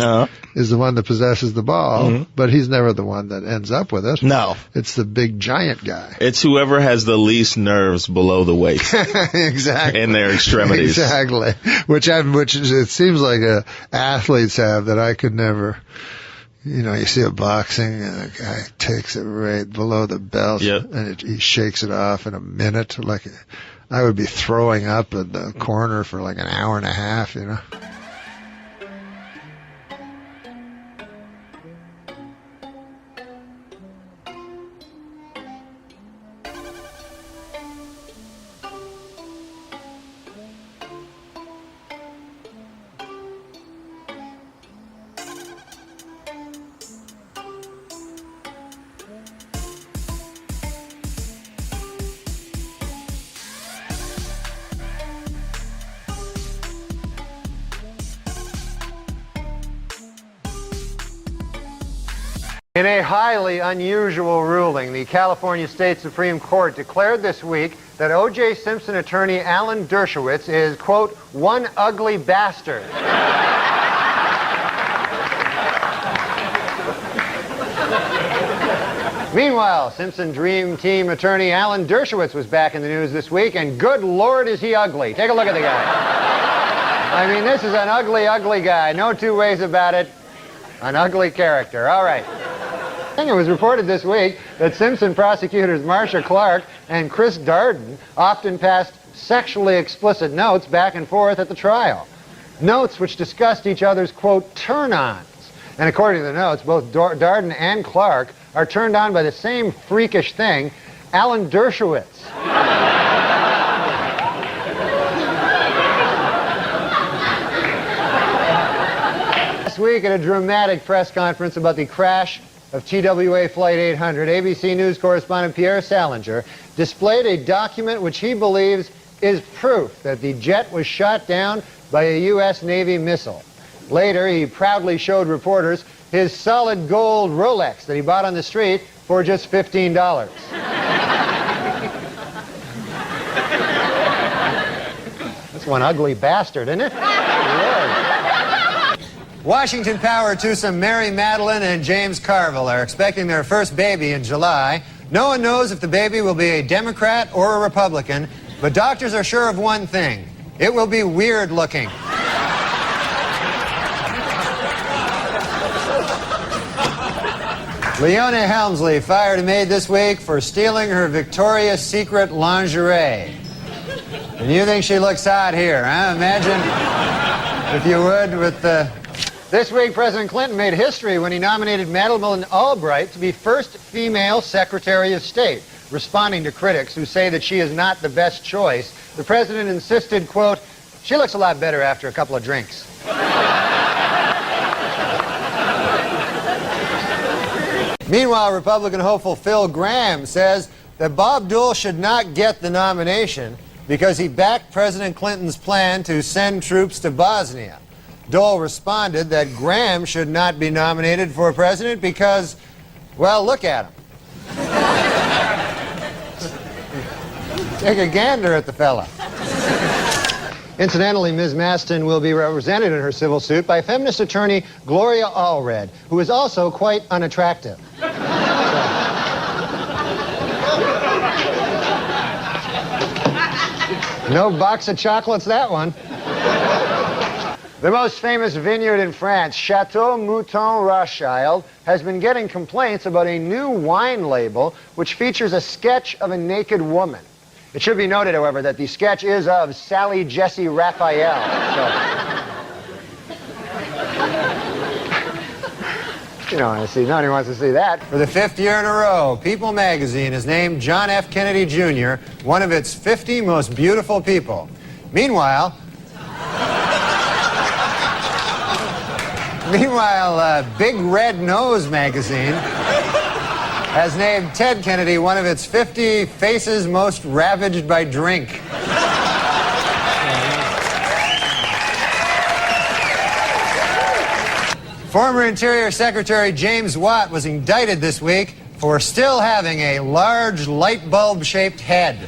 is the one that possesses the ball, but he's never the one that ends up with it. No. It's the big giant guy. It's whoever has the least nerves below the waist. Exactly. In their extremities. Exactly. Which it seems like athletes have that I could never. You see a boxing and a guy takes it right below the belt and he shakes it off in a minute. Like I would be throwing up in the corner for like an hour and a half, In a highly unusual ruling, the California State Supreme Court declared this week that O.J. Simpson attorney Alan Dershowitz is, quote, one ugly bastard. Meanwhile, Simpson Dream Team attorney Alan Dershowitz was back in the news this week, and good Lord is he ugly. Take a look at the guy. I mean, this is an ugly, ugly guy. No two ways about it. An ugly character. All right. It was reported this week that Simpson prosecutors Marsha Clark and Chris Darden often passed sexually explicit notes back and forth at the trial. Notes which discussed each other's, quote, turn-ons. And according to the notes, both Darden and Clark are turned on by the same freakish thing, Alan Dershowitz. Last week at a dramatic press conference about the crash of TWA Flight 800, ABC News correspondent Pierre Salinger displayed a document which he believes is proof that the jet was shot down by a U.S. Navy missile. Later, he proudly showed reporters his solid gold Rolex that he bought on the street for just $15. That's one ugly bastard, isn't it? Washington Power to some Mary Madeline and James Carville are expecting their first baby in July. No one knows if the baby will be a Democrat or a Republican, but doctors are sure of one thing. It will be weird looking. Leona Helmsley fired a maid this week for stealing her Victoria's Secret lingerie. And you think she looks hot here, huh? Imagine, if you would, with the... This week, President Clinton made history when he nominated Madeleine Albright to be first female Secretary of State. Responding to critics who say that she is not the best choice, the president insisted, quote, she looks a lot better after a couple of drinks. Meanwhile, Republican hopeful Phil Gramm says that Bob Dole should not get the nomination because he backed President Clinton's plan to send troops to Bosnia. Dole responded that Graham should not be nominated for president because, well, look at him. Take a gander at the fella. Incidentally, Ms. Maston will be represented in her civil suit by feminist attorney Gloria Allred, who is also quite unattractive. No box of chocolates, that one. The most famous vineyard in France, Chateau Mouton Rothschild, has been getting complaints about a new wine label which features a sketch of a naked woman. It should be noted, however, that the sketch is of Sally Jesse Raphael. So. Nobody wants to see that. For the 5th year in a row, People magazine has named John F. Kennedy Jr. one of its 50 most beautiful people. Meanwhile, Big Red Nose magazine has named Ted Kennedy one of its 50 faces most ravaged by drink. Former Interior Secretary James Watt was indicted this week for still having a large light bulb-shaped head.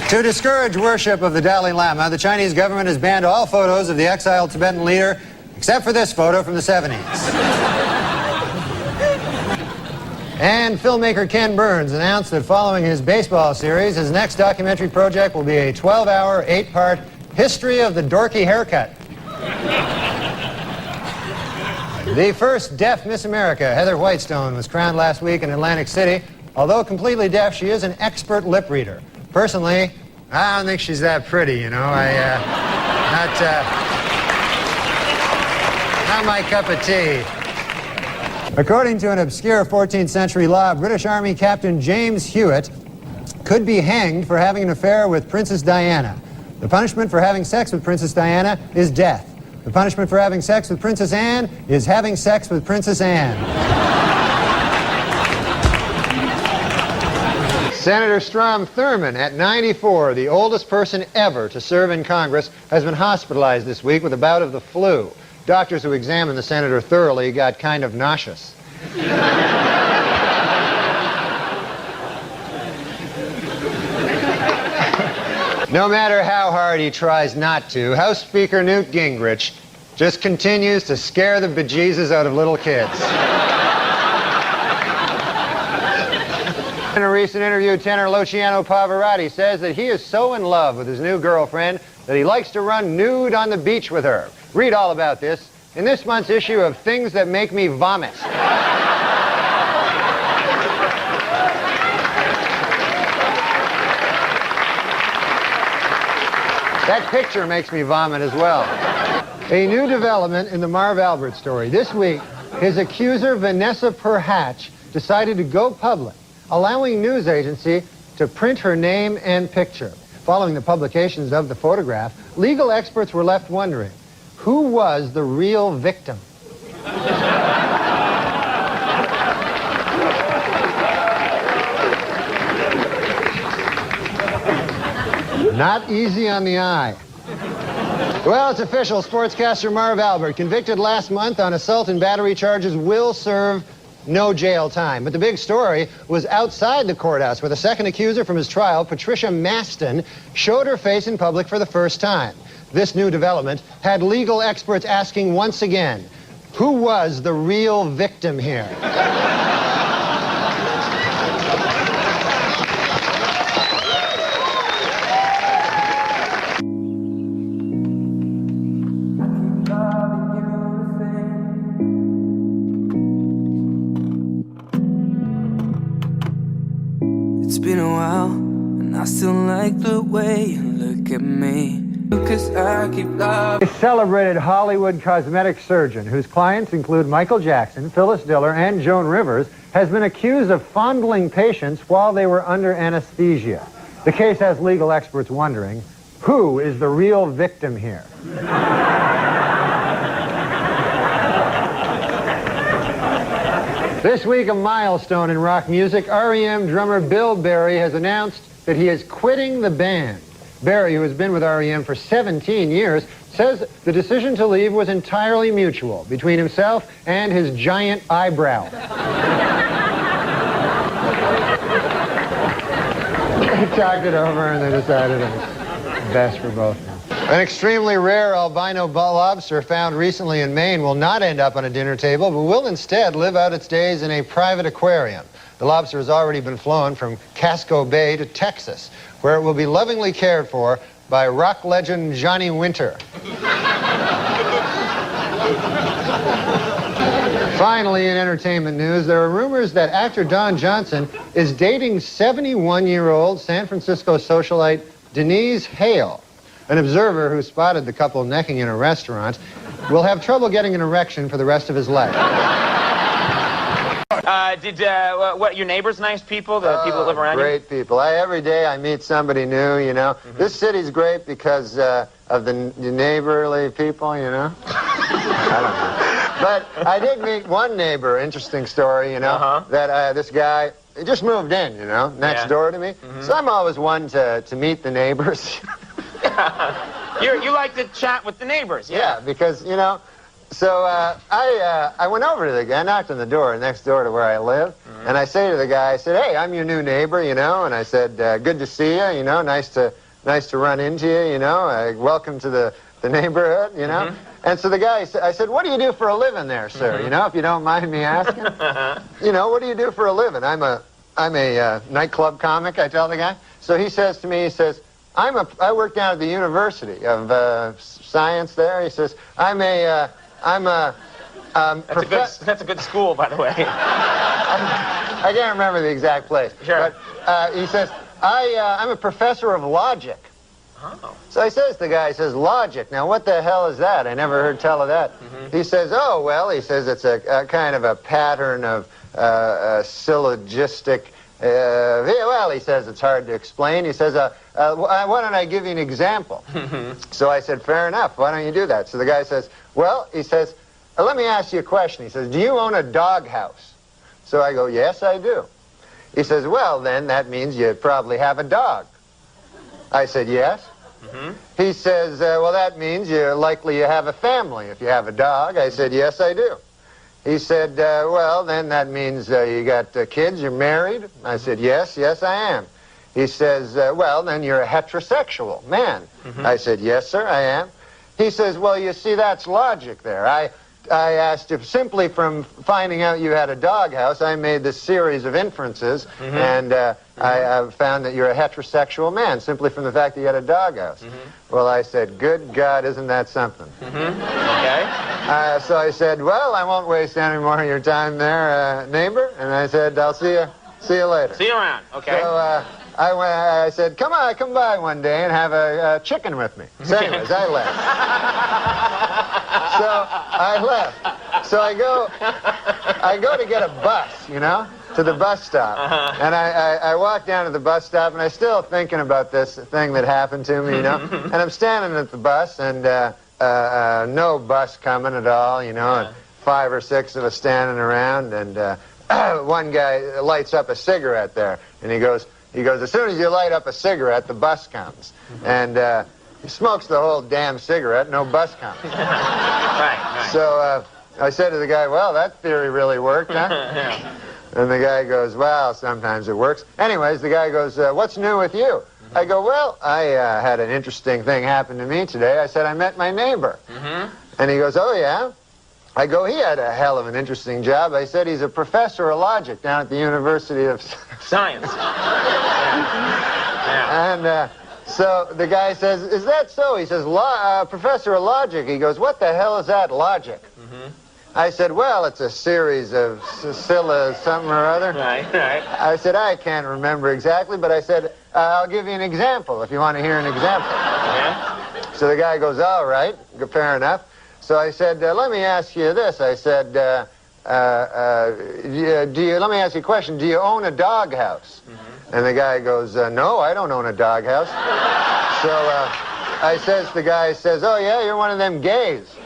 To discourage worship of the Dalai Lama, the Chinese government has banned all photos of the exiled Tibetan leader, except for this photo from the 70s. And filmmaker Ken Burns announced that following his baseball series, his next documentary project will be a 12-hour, 8-part history of the dorky haircut. The first deaf Miss America, Heather Whitestone, was crowned last week in Atlantic City. Although completely deaf, she is an expert lip reader. Personally, I don't think she's that pretty, you know. Not my cup of tea. According to an obscure 14th century law, British Army Captain James Hewitt could be hanged for having an affair with Princess Diana. The punishment for having sex with Princess Diana is death. The punishment for having sex with Princess Anne is having sex with Princess Anne. Senator Strom Thurmond, at 94, the oldest person ever to serve in Congress, has been hospitalized this week with a bout of the flu. Doctors who examined the senator thoroughly got kind of nauseous. No matter how hard he tries not to, House Speaker Newt Gingrich just continues to scare the bejesus out of little kids. In a recent interview, tenor Luciano Pavarotti says that he is so in love with his new girlfriend that he likes to run nude on the beach with her. Read all about this in this month's issue of Things That Make Me Vomit. That picture makes me vomit as well. A new development in the Marv Albert story. This week, his accuser, Vanessa Perhatch, decided to go public, allowing news agency to print her name and picture. Following the publications of the photograph, legal experts were left wondering, who was the real victim? Not easy on the eye. Well, it's official. Sportscaster Marv Albert, convicted last month on assault and battery charges, will serve no jail time. But the big story was outside the courthouse, where the second accuser from his trial, Patricia Maston, showed her face in public for the first time. This new development had legal experts asking once again, who was the real victim here? It's been a while, and I still like the way you look at me. Because I keep loving. A celebrated Hollywood cosmetic surgeon, whose clients include Michael Jackson, Phyllis Diller, and Joan Rivers, has been accused of fondling patients while they were under anesthesia. The case has legal experts wondering, who is the real victim here? This week, a milestone in rock music. REM drummer Bill Berry has announced that he is quitting the band. Barry, who has been with REM for 17 years, says the decision to leave was entirely mutual between himself and his giant eyebrow. They talked it over and they decided it was best for both. An extremely rare albino lobster found recently in Maine will not end up on a dinner table, but will instead live out its days in a private aquarium. The lobster has already been flown from Casco Bay to Texas, where it will be lovingly cared for by rock legend Johnny Winter. Finally, in entertainment news, there are rumors that actor Don Johnson is dating 71-year-old San Francisco socialite Denise Hale. An observer who spotted the couple necking in a restaurant will have trouble getting an erection for the rest of his life. What, your neighbors nice people? The people that live around you? Great people. Every day I meet somebody new, you know. This city's great because of the neighborly people, you know. I don't know. But I did meet one neighbor, interesting story, you know, that this guy, he just moved in, you know, next door to me. So I'm always one to meet the neighbors. You like to chat with the neighbors, Yeah, because, you know, so I went over to the guy, knocked on the door next door to where I live, and I say to the guy, I said, hey, I'm your new neighbor, you know, and I said, good to see you, you know, nice to run into you, you know, welcome to the neighborhood, you know. And so the guy, I said, what do you do for a living there, sir, you know, if you don't mind me asking? You know, what do you do for a living? I'm a nightclub comic, I tell the guy. So he says to me, he says, I work down at the University of Science there. He says, that's a good school, by the way. I can't remember the exact place. Sure. But he says, I'm a professor of logic. Oh. So he says, the guy says, logic. Now, what the hell is that? I never heard tell of that. He says, oh, well, he says it's a kind of a pattern of syllogistic. Well, he says it's hard to explain. He says, why don't I give you an example? So I said, fair enough. Why don't you do that? So the guy says, well, he says, let me ask you a question. He says, do you own a doghouse? So I go, yes, I do. He says, well, then that means you probably have a dog. I said, yes. He says, well, that means you're likely you have a family if you have a dog. I said, yes, I do. He said, well, then that means you got kids, you're married? I said, yes, I am. He says, well, then you're a heterosexual man. I said, yes, sir, I am. He says, well, you see, that's logic there. I asked if simply from finding out you had a doghouse, I made this series of inferences, and I found that you're a heterosexual man simply from the fact that you had a doghouse. Well, I said, good God, isn't that something? Okay. So I said, well, I won't waste any more of your time there, neighbor. And I said, I'll see you later. See you around. Okay. So I said, come by one day and have a chicken with me. So anyways, I left. So I go to get a bus, you know, to the bus stop. And I walk down to the bus stop, and I'm still thinking about this thing that happened to me, you know. And I'm standing at the bus, and no bus coming at all, you know, and 5 or 6 of us standing around, and one guy lights up a cigarette there, and he goes, as soon as you light up a cigarette, the bus comes. And he smokes the whole damn cigarette, no bus comes. Right. So I said to the guy, well, that theory really worked, huh? And the guy goes, well, sometimes it works. Anyways, the guy goes, what's new with you? I go, well, I had an interesting thing happen to me today. I said, I met my neighbor. And he goes, oh, yeah? I go, he had a hell of an interesting job. I said, he's a professor of logic down at the University of Science. And so the guy says, is that so? He says, professor of logic. He goes, what the hell is that, logic? I said, well, it's a series of something or other. Right. I said, I can't remember exactly, but I said, I'll give you an example if you want to hear an example. So the guy goes, all right, fair enough. So I said, let me ask you this. I said, let me ask you a question. Do you own a doghouse? And the guy goes, no, I don't own a doghouse. So the guy says, oh, yeah, you're one of them gays.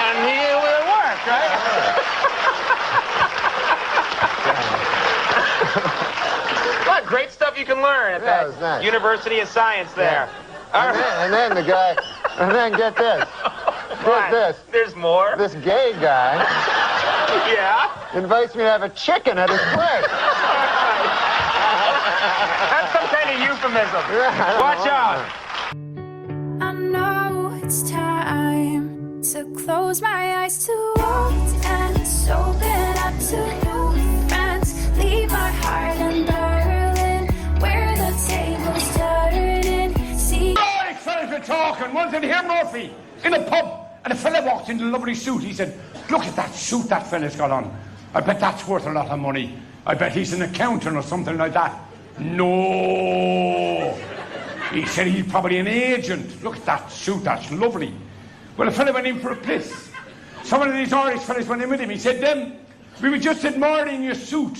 And it worked, right? you can learn at Yeah, it was that nice. University of Science there. And then the guy, and then get this. Get this. There's more? This gay guy Yeah? invites me to have a chicken at his place. That's some kind of euphemism. Watch out. I know it's time to close my eyes to old ends, open up to new friends, leave my heart in Berlin, where the tables turning. See. Right, fellas were talking. Once in here, Murphy, in a pub, and a fella walked in a lovely suit. He said, "Look at that suit that fella's got on. I bet that's worth a lot of money. I bet he's an accountant or something like that." No. He said he's probably an agent. Look at that suit, that's lovely. Well, the fella went in for a piss. Some of these Irish fellas went in with him. He said, we were just admiring your suit.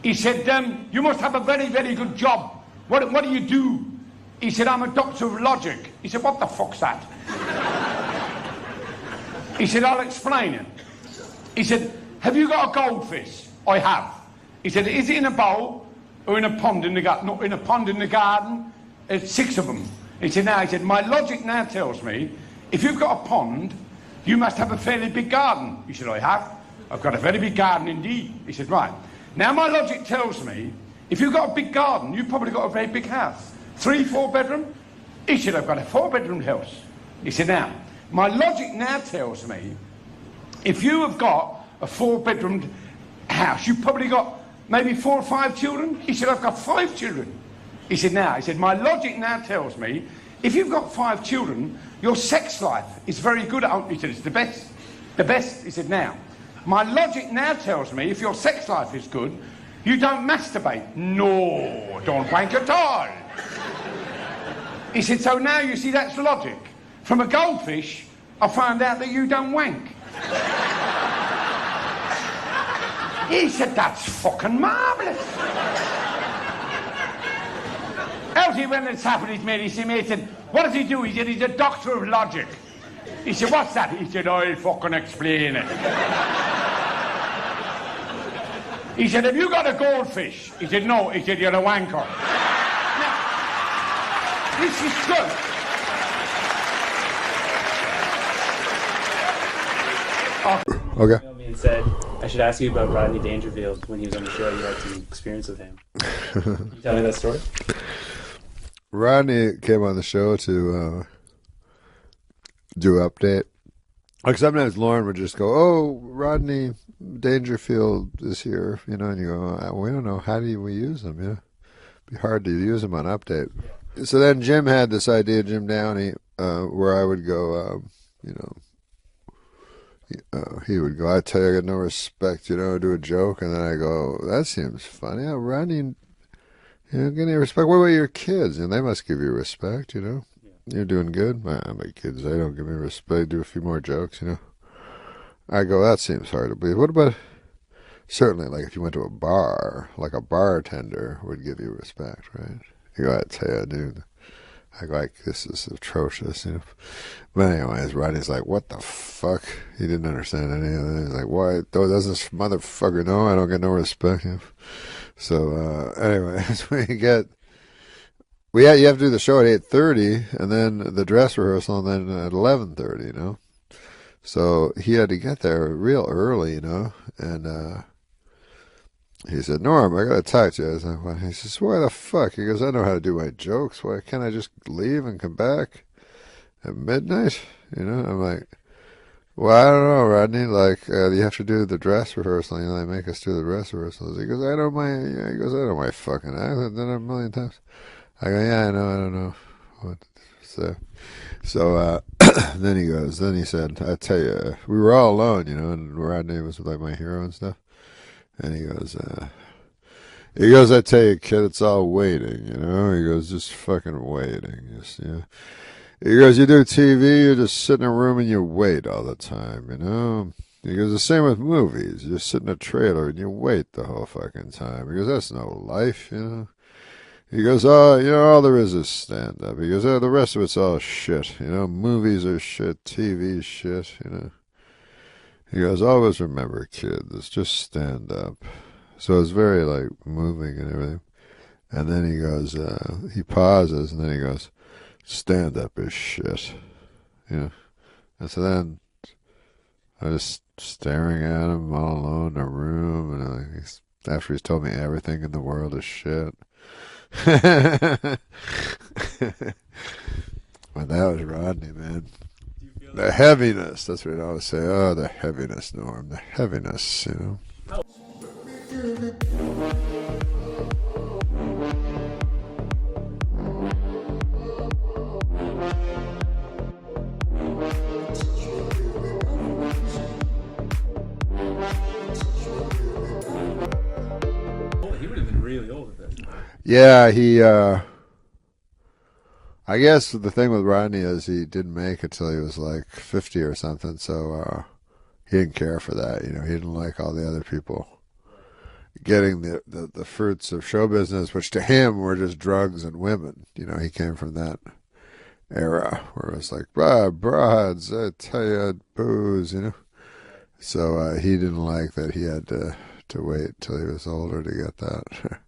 He said, you must have a very, very good job. What do you do? He said, I'm a doctor of logic. He said, what the fuck's that? He said, I'll explain it. He said, have you got a goldfish? I have. He said, is it in a bowl or in a pond in the garden? No, in a pond in the garden. It's 6 of them. He said, my logic now tells me, if you've got a pond, you must have a fairly big garden. He said, I have. I've got a very big garden indeed. He said, right. Now my logic tells me, if you've got a big garden, you've probably got a very big house. 3, 4 bedroom? He said, I've got a 4-bedroom house. He said, now, my logic now tells me, if you have got a 4-bedroom house, you've probably got maybe 4 or 5 children. He said, I've got 5 children. He said, my logic now tells me, if you've got 5 children, your sex life is very good. He said, it's the best. The best. He said, now, my logic now tells me, if your sex life is good, you don't masturbate. No, don't wank at all. He said, so now you see that's logic. From a goldfish, I found out that you don't wank. He said, that's fucking marvellous. Out he went and sat with his mate. He said, what does he do? He said, he's a doctor of logic. He said, what's that? He said, I'll fucking explain it. He said, have you got a goldfish? He said, no. He said, you're a wanker. Now, this is good. Okay. And said, I should ask you about Rodney Dangerfield. When he was on the show, you had some experience with him. Can you tell me that story? Rodney came on the show to do an update. Like sometimes Lauren would just go, "Oh, Rodney Dangerfield is here," and you go, "We don't know. How do we use him? Yeah, it'd be hard to use him on update." So then Jim had this idea, Jim Downey, where I would go, he would go, "I tell you, I got no respect," do a joke, and then I go, "That seems funny. Yeah, Rodney, get any respect? What about your kids? And they must give you respect, Yeah. You're doing good. My kids, they don't give me respect. Do a few more jokes, I go, that seems hard to believe. What about, certainly, like if you went to a bar, like a bartender would give you respect, right? You go, I tell you, dude. I go, like, this is atrocious, But anyways, Rodney's like, what the fuck? He didn't understand any of that. He's like, why? Doesn't this motherfucker know I don't get no respect? So, anyways, you have to do the show at 8:30, and then the dress rehearsal, and then at 11:30, So he had to get there real early, and he said, "Norm, I gotta talk to you." I was like, "What?" He says, "Why the fuck?" He goes, "I know how to do my jokes. Why can't I just leave and come back at midnight?" I'm like, "Well, I don't know, Rodney. Like, you have to do the dress rehearsal. They make us do the dress rehearsals." He goes, "I know my fucking act. I've done it a million times." I go, "Yeah, I know. I don't know what." So then he said, "I tell you, we were all alone, and Rodney was like my hero and stuff." And he goes, "I tell you, kid, it's all waiting, He goes, just fucking waiting. He goes, you do TV, you just sit in a room and you wait all the time, He goes, the same with movies. You just sit in a trailer and you wait the whole fucking time. He goes, that's no life, He goes, all there is stand-up. He goes, the rest of it's all shit, Movies are shit, TV's shit, He goes, always remember, kids, it's just stand up. So it's very, moving and everything. And then he goes, he pauses, and then he goes, stand up is shit. You know? And so then I was staring at him all alone in a room, and after he's told me everything in the world is shit. But that was Rodney, man. The heaviness, that's what I always say. Oh, the heaviness, Norm. The heaviness, you know. He would have been really old at that. Yeah, he, I guess the thing with Rodney is he didn't make it till he was like 50 or something, so he didn't care for that. You know, he didn't like all the other people getting the fruits of show business, which to him were just drugs and women. You know, he came from that era where it was like, broads, I tell you, booze, you know. So he didn't like that he had to wait till he was older to get that.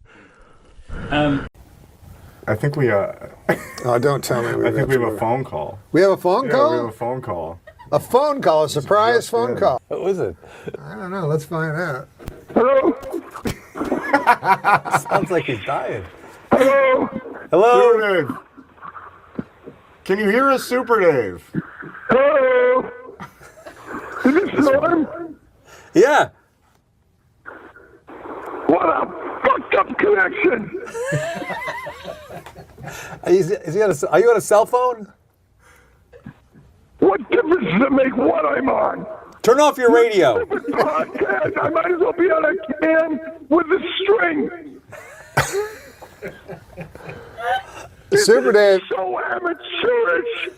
I think we. Oh, don't tell me. I think we have a phone call. We have a phone call? We have a phone call. A phone call, a surprise phone call. What was it? I don't know. Let's find out. Hello? Sounds like he's dying. Hello? Hello? Super Dave. Can you hear us, Super Dave? Hello? Is this Norm? Yeah. What a fucked up connection. Are you on a cell phone? What difference does it make what I'm on? Turn off your radio. Stupid podcast. I might as well be on a can with a string. Super Dave. So amateurish.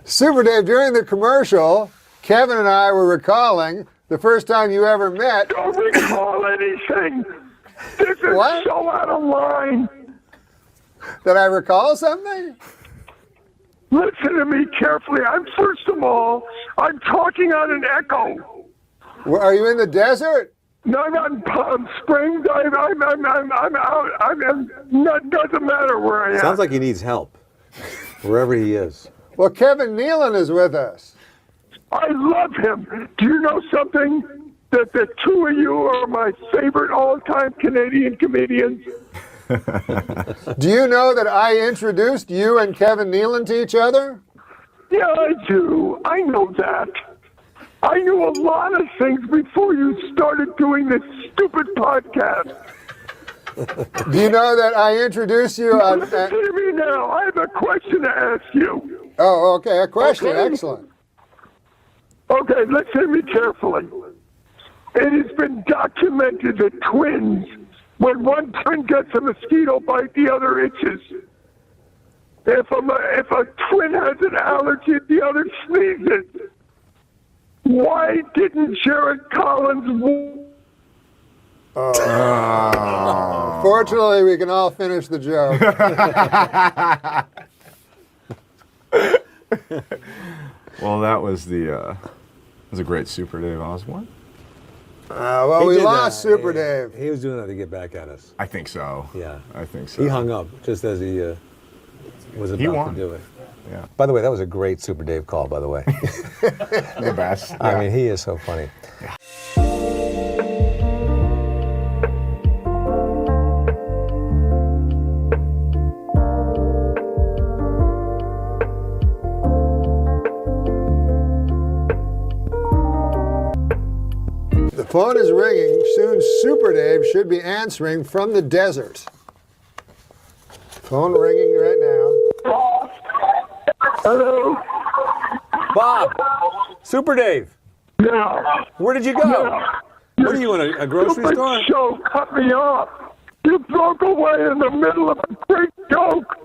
Super Dave, during the commercial, Kevin and I were recalling the first time you ever met. Don't recall anything. This is What? so out of line. Did I recall something? Listen to me carefully. First of all, I'm talking on an echo. Are you in the desert? No, I'm on Palm Springs. I'm out. Doesn't matter where I am. Sounds like he needs help, wherever he is. Well, Kevin Nealon is with us. I love him. Do you know something? That the two of you are my favorite all-time Canadian comedians. Do you know that I introduced you and Kevin Nealon to each other? Yeah, I do. I know that. I knew a lot of things before you started doing this stupid podcast. Do you know that I introduced you on... Listen to me now. I have a question to ask you. Oh, okay. A question. Okay. Excellent. Okay, listen to me carefully. It has been documented that twins, when one twin gets a mosquito bite, the other itches. If a twin has an allergy, the other sneezes. Why didn't Jared Collins... Fortunately, we can all finish the joke. Well, that was a great Super Dave Osborne. Well, we lost Super Dave. He was doing that to get back at us. I think so. Yeah. I think so. He hung up just as he was about won. to do it. Yeah. By the way, that was a great Super Dave call, by the way. The best. I Yeah. mean, he is so funny. The phone is ringing. Soon Super Dave should be answering from the desert. Phone ringing right now. Hello? Bob! Super Dave! No. Where did you go? No. What are you in a grocery Stupid store? show cut me off. You broke away in the middle of a great joke.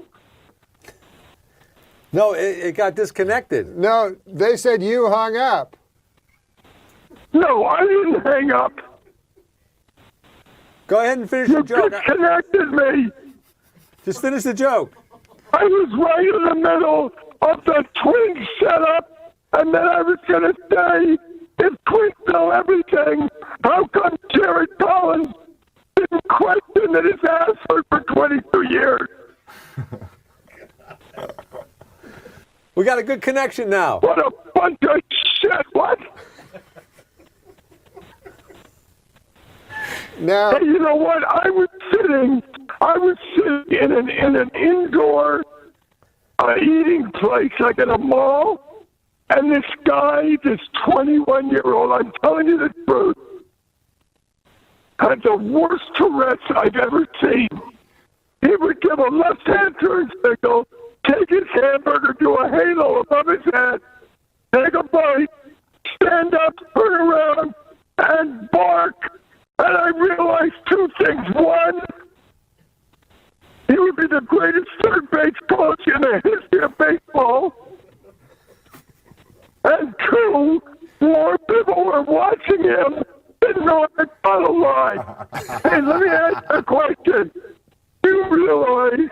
No, it got disconnected. No, they said you hung up. No, I didn't hang up. Go ahead and finish You the joke. disconnected me. Just finish the joke. I was right in the middle of the twin setup, and then I was going to say, if twins know everything, how come Jared Collins didn't question it. His ass hurt for 22 years. We got a good connection now. What a bunch of shit. What? Now, hey, you know what? I was sitting in an indoor eating place, like in a mall, and this guy, this 21-year-old, I'm telling you the truth, had the worst Tourette's I've ever seen. He would give a left-hand turn signal, take his hamburger, do a halo above his head, take a bite, stand up, turn around, and bark. And I realized two things. One, he would be the greatest third base coach in the history of baseball. And two, more people were watching him than Norm MacDonald live. Hey, let me ask you a question. Do you realize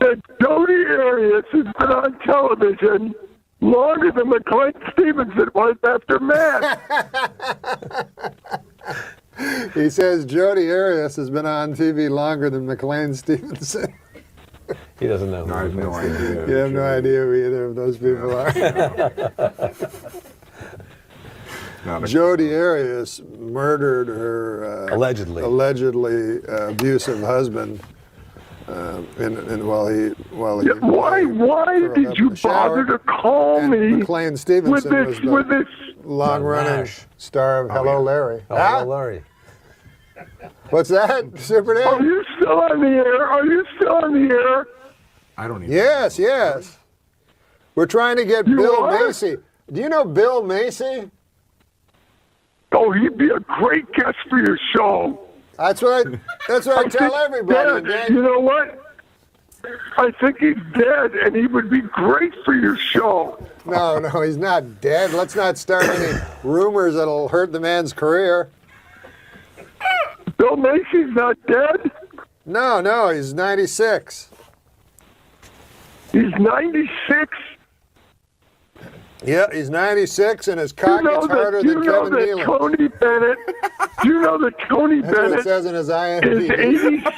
that Jody Arias has been on television longer than McLean Stevenson was after Matt? He says Jody Arias has been on TV longer than McLean Stevenson. He doesn't know. I have no idea. You have no idea who either of those people are. Jody Arias murdered her allegedly abusive husband. While he why did you bother to call me? McLean Stevenson was the long-running star of Hello, Larry. Hello, Larry. What's that, Super Dave? Are you still on the air? Are you still on the air? I don't even. Yes, yes. We're trying to get Bill Macy. Do you know Bill Macy? Oh, he'd be a great guest for your show. That's what I tell everybody. You know what? I think he's dead, and he would be great for your show. No, he's not dead. Let's not start any rumors that'll hurt the man's career. Bill Macy's not dead? No, he's 96. He's 96? Yeah, he's 96, and his cock is harder than Kevin Nealon. Tony Bennett. You know that Tony That's Bennett what it says in his IMDb. is 86.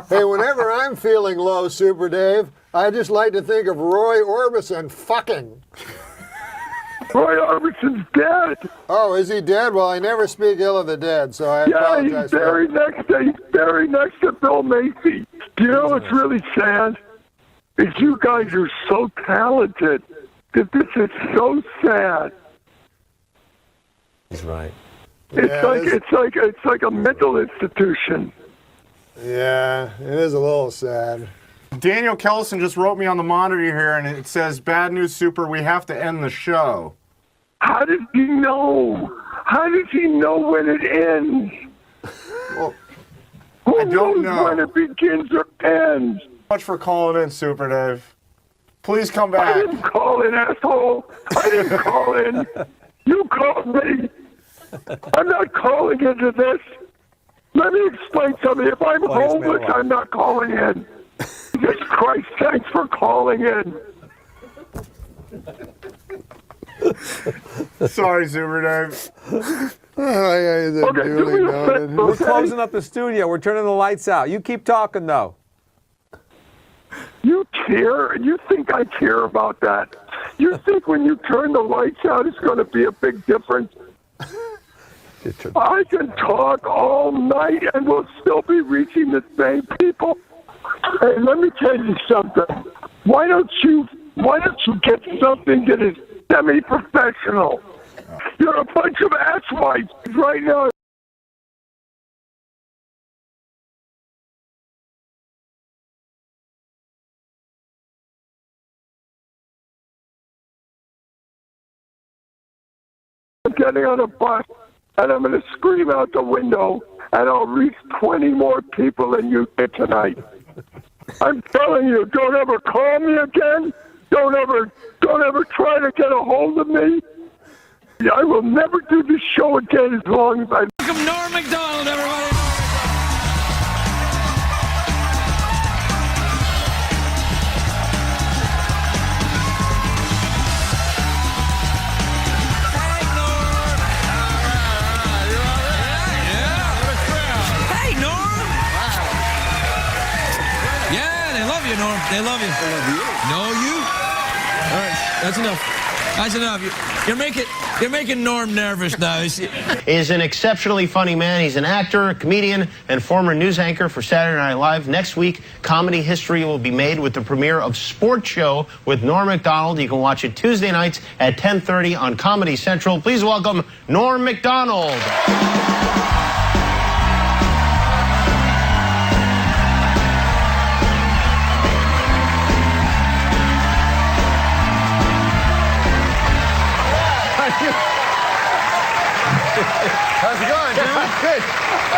Hey, whenever I'm feeling low, Super Dave, I just like to think of Roy Orbison fucking. Roy Orbison's dead. Oh, is he dead? Well, I never speak ill of the dead, so I apologize. Yeah, he's buried next to Bill Macy. Do you know what's really sad? Is you guys are so talented that this is so sad. He's right. It's like a mental institution. Yeah, it is a little sad. Daniel Kellison just wrote me on the monitor here, and it says, "Bad news, Super. We have to end the show." How did he know? How does he know when it ends? Well, Who I don't knows know. when it begins or ends? Much for calling in, Super Dave. Please come back. I didn't call in, asshole. I didn't call in. You called me. I'm not calling into this. Let me explain something. If I'm homeless, I'm not calling in. Jesus Christ, thanks for calling in. Sorry, Super Dave. Okay, We're closing up the studio. We're turning the lights out. You keep talking, though. You care? You think I care about that? You think when you turn the lights out, it's going to be a big difference? I can talk all night and we'll still be reaching the same people. Hey, let me tell you something. Why don't you get something that is semi-professional? You're a bunch of asswipes right now. I'm getting on a bus and I'm going to scream out the window and I'll reach 20 more people than you did tonight. I'm telling you, don't ever call me again. Don't ever try to get a hold of me. I will never do this show again as long as I... Welcome Norm MacDonald, everybody. They love you. They love you. No, you. All right, that's enough. That's enough. You're making Norm nervous now. Is an exceptionally funny man. He's an actor, comedian, and former news anchor for Saturday Night Live. Next week, comedy history will be made with the premiere of Sports Show with Norm MacDonald. You can watch it Tuesday nights at 10:30 on Comedy Central. Please welcome Norm MacDonald. How's it going, Jim? Good.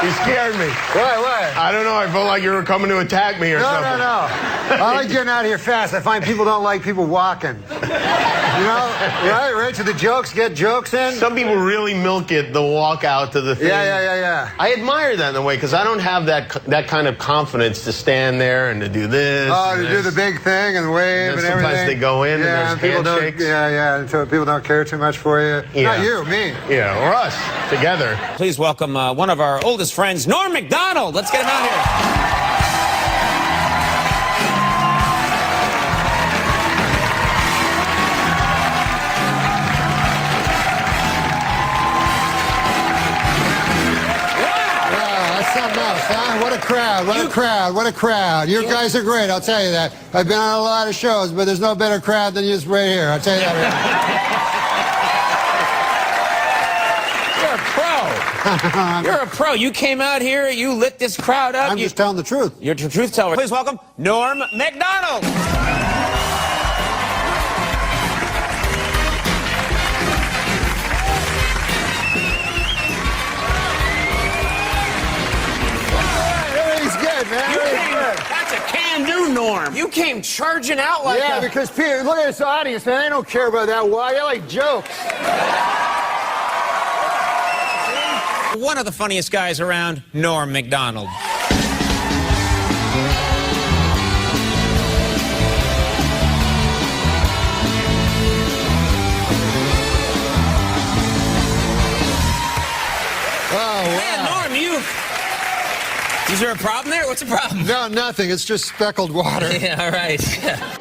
You scared me. Why? I don't know. I felt like you were coming to attack me or something. No. I like getting out of here fast. I find people don't like people walking. You know, right to the jokes, get jokes in. Some people really milk it, the walk out to the thing. Yeah. I admire that in a way, because I don't have that kind of confidence to stand there and to do this. Oh, to do the big thing and wave and everything. Sometimes they go in and there's handshakes. Until people don't care too much for you. Yeah. Not you, me. Yeah, or us, together. Please welcome one of our oldest friends, Norm MacDonald. Let's get him out here. What a crowd. You guys are great, I'll tell you that. I've been on a lot of shows, but there's no better crowd than you right here. I'll tell you that right now. You're a pro. You came out here, you lit this crowd up. I'm just telling the truth. You're the truth teller. Please welcome Norm MacDonald. That's a can-do, Norm. You came charging out like that. Yeah, because Peter, look at this audience, man. They don't care about that. Why? They like jokes. One of the funniest guys around, Norm MacDonald. Is there a problem there? What's the problem? No, nothing. It's just speckled water. Yeah, all right. Yeah.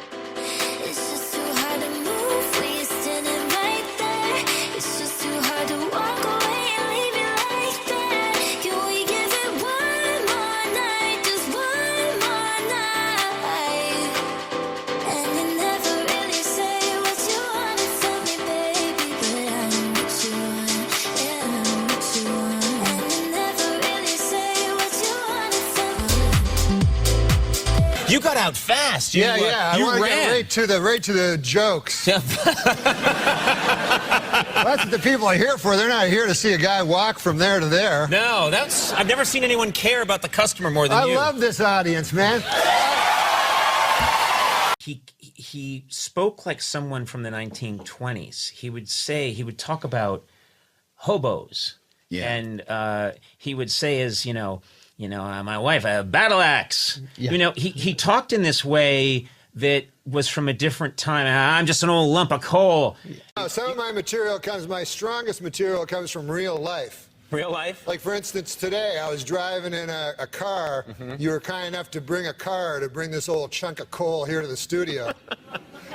You got out fast. I want to get right to the jokes. That's what the people are here for. They're not here to see a guy walk from there to there. No, I've never seen anyone care about the customer more than you. I love this audience, man. He spoke like someone from the 1920s. He would talk about hobos. Yeah. And he would say my wife, a battle axe. Yeah. He talked in this way that was from a different time. I'm just an old lump of coal. Some of my strongest material comes from real life. Real life? Like, for instance, today I was driving in a car. Mm-hmm. You were kind enough to bring a car to bring this old chunk of coal here to the studio.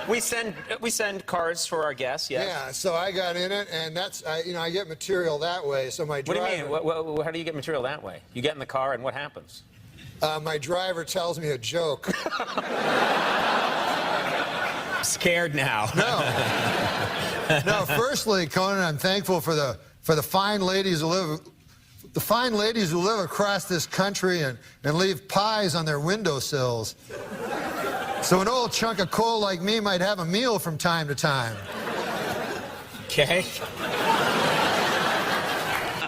We send cars for our guests, yes. Yeah, so I got in it, and I get material that way. So my driver. What do you mean? How do you get material that way? You get in the car, and what happens? My driver tells me a joke. I'm scared now. No. Firstly, Conan, I'm thankful for the fine ladies who live. The fine ladies who live across this country and leave pies on their windowsills. So an old chunk of coal like me might have a meal from time to time. Okay.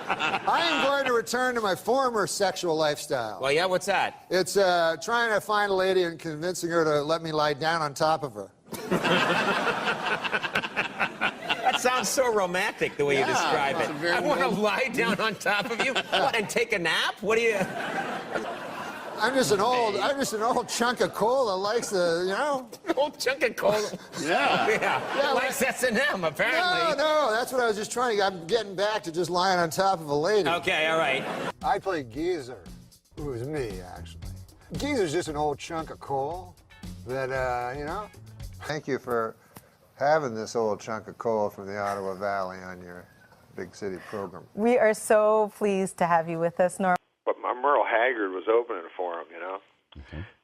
I am going to return to my former sexual lifestyle. Well, yeah, what's that? It's trying to find a lady and convincing her to let me lie down on top of her. That sounds so romantic, the way you describe it. I want to lie down on top of you. What, and take a nap? What do you... I'm just an old chunk of coal that likes the, Old chunk of coal. Yeah. Likes S&M, apparently. No, that's what I was just trying to. I'm getting back to just lying on top of a lady. Okay, all right. I play Geezer, who is me, actually. Geezer's just an old chunk of coal that, you know, thank you for having this old chunk of coal from the Ottawa Valley on your big city program. We are so pleased to have you with us, Norm. But my Merle Haggard was opening for him, you know.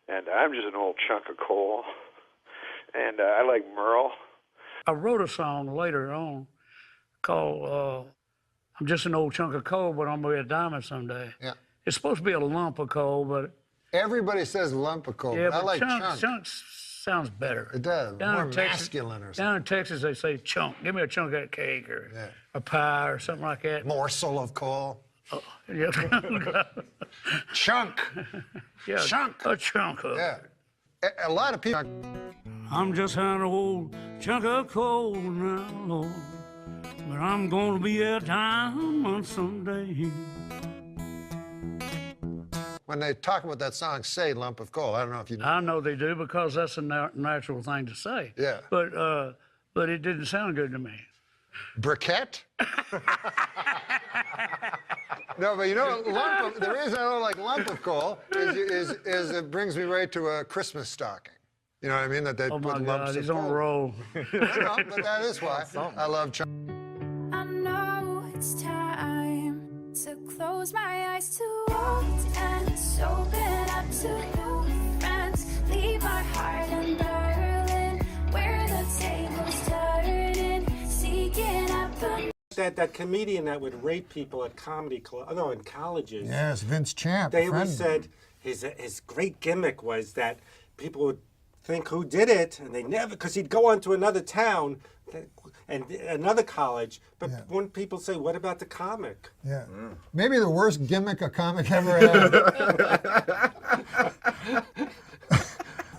And I'm just an old chunk of coal. And I like Merle. I wrote a song later on called I'm Just an Old Chunk of Coal, but I'm going to be a diamond someday. Yeah. It's supposed to be a lump of coal, but... Everybody says lump of coal, Yeah, but I but like chunk. chunk. Sounds better. It does, Down more in Texas, masculine or something. Down in Texas, they say chunk. Give me a chunk of that cake or a pie or something like that. Morsel of coal. Yeah. Chunk. Yeah, Chunk. A chunk of. Yeah. A lot of people. I'm just an old chunk of coal now, Lord, but I'm gonna be a diamond someday. When they talk about that song, say lump of coal. I don't know if you know. I know they do because that's a natural thing to say. Yeah. But it didn't sound good to me. Briquette? No, but you know, the reason I don't like lump of coal is it brings me right to a Christmas stocking. You know what I mean? That they Oh put my lumps God, of he's on a coal. roll. No, but that is why I love chunk. I know it's time to close my eyes to old ends, open up to new friends, leave my heart in Berlin, where the tables turning, seeking up a... That comedian that would rape people at comedy club, no, in colleges. Yes, Vince Champ. They friend. always said his great gimmick was that people would think who did it, and they never, because he'd go on to another town and another college, but when people say, what about the comic? Yeah. Maybe the worst gimmick a comic ever had.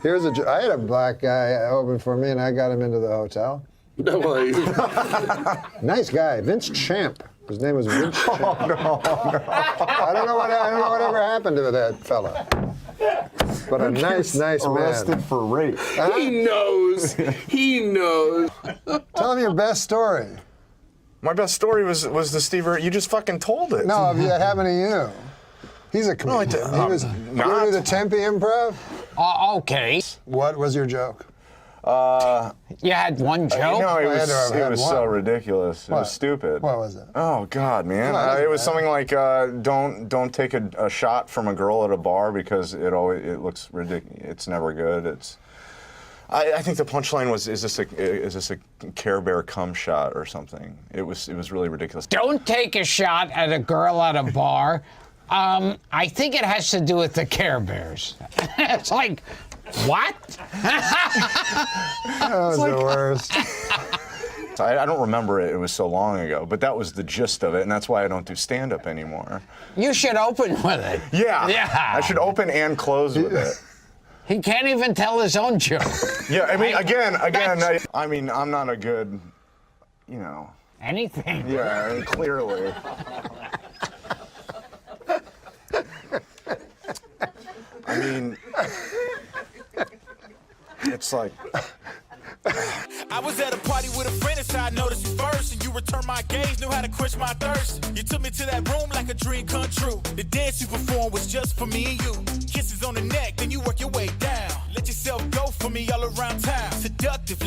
Here's I had a black guy open for me, and I got him into the hotel. Nice guy, Vince Champ. His name was Vince Champ. Oh, no. I don't know whatever happened to that fella. But a nice man. Arrested for rape. He knows. He knows. Tell me your best story. My best story was the Steve. You just fucking told it. No, if it happened to you. He's a comedian. He was going to the Tempe Improv? Okay. What was your joke? You had one joke? No, it had was one. so ridiculous. It What? was stupid. What was it? Oh God, man! Well, that it was doesn't something like don't take a shot from a girl at a bar because it looks ridiculous. It's never good. I think the punchline was is this a Care Bear cum shot or something? It was really ridiculous. Don't take a shot at a girl at a bar. I think it has to do with the Care Bears. It's like, what? That was the worst. I don't remember it. It was so long ago, but that was the gist of it, and that's why I don't do stand-up anymore. You should open with it. Yeah. Yeah. I should open and close with it. He can't even tell his own joke. Yeah, I mean, again, I mean, I'm not a good, you know. Anything. Yeah, I mean, clearly. I mean, it's like. I was at a party with a friend and I noticed you first, and you returned my gaze, knew how to quench my thirst. You took me to that room like a dream come true. The dance you performed was just for me and you. Kisses on the neck, then you work your way down. Let yourself go for me all around town. Seductive.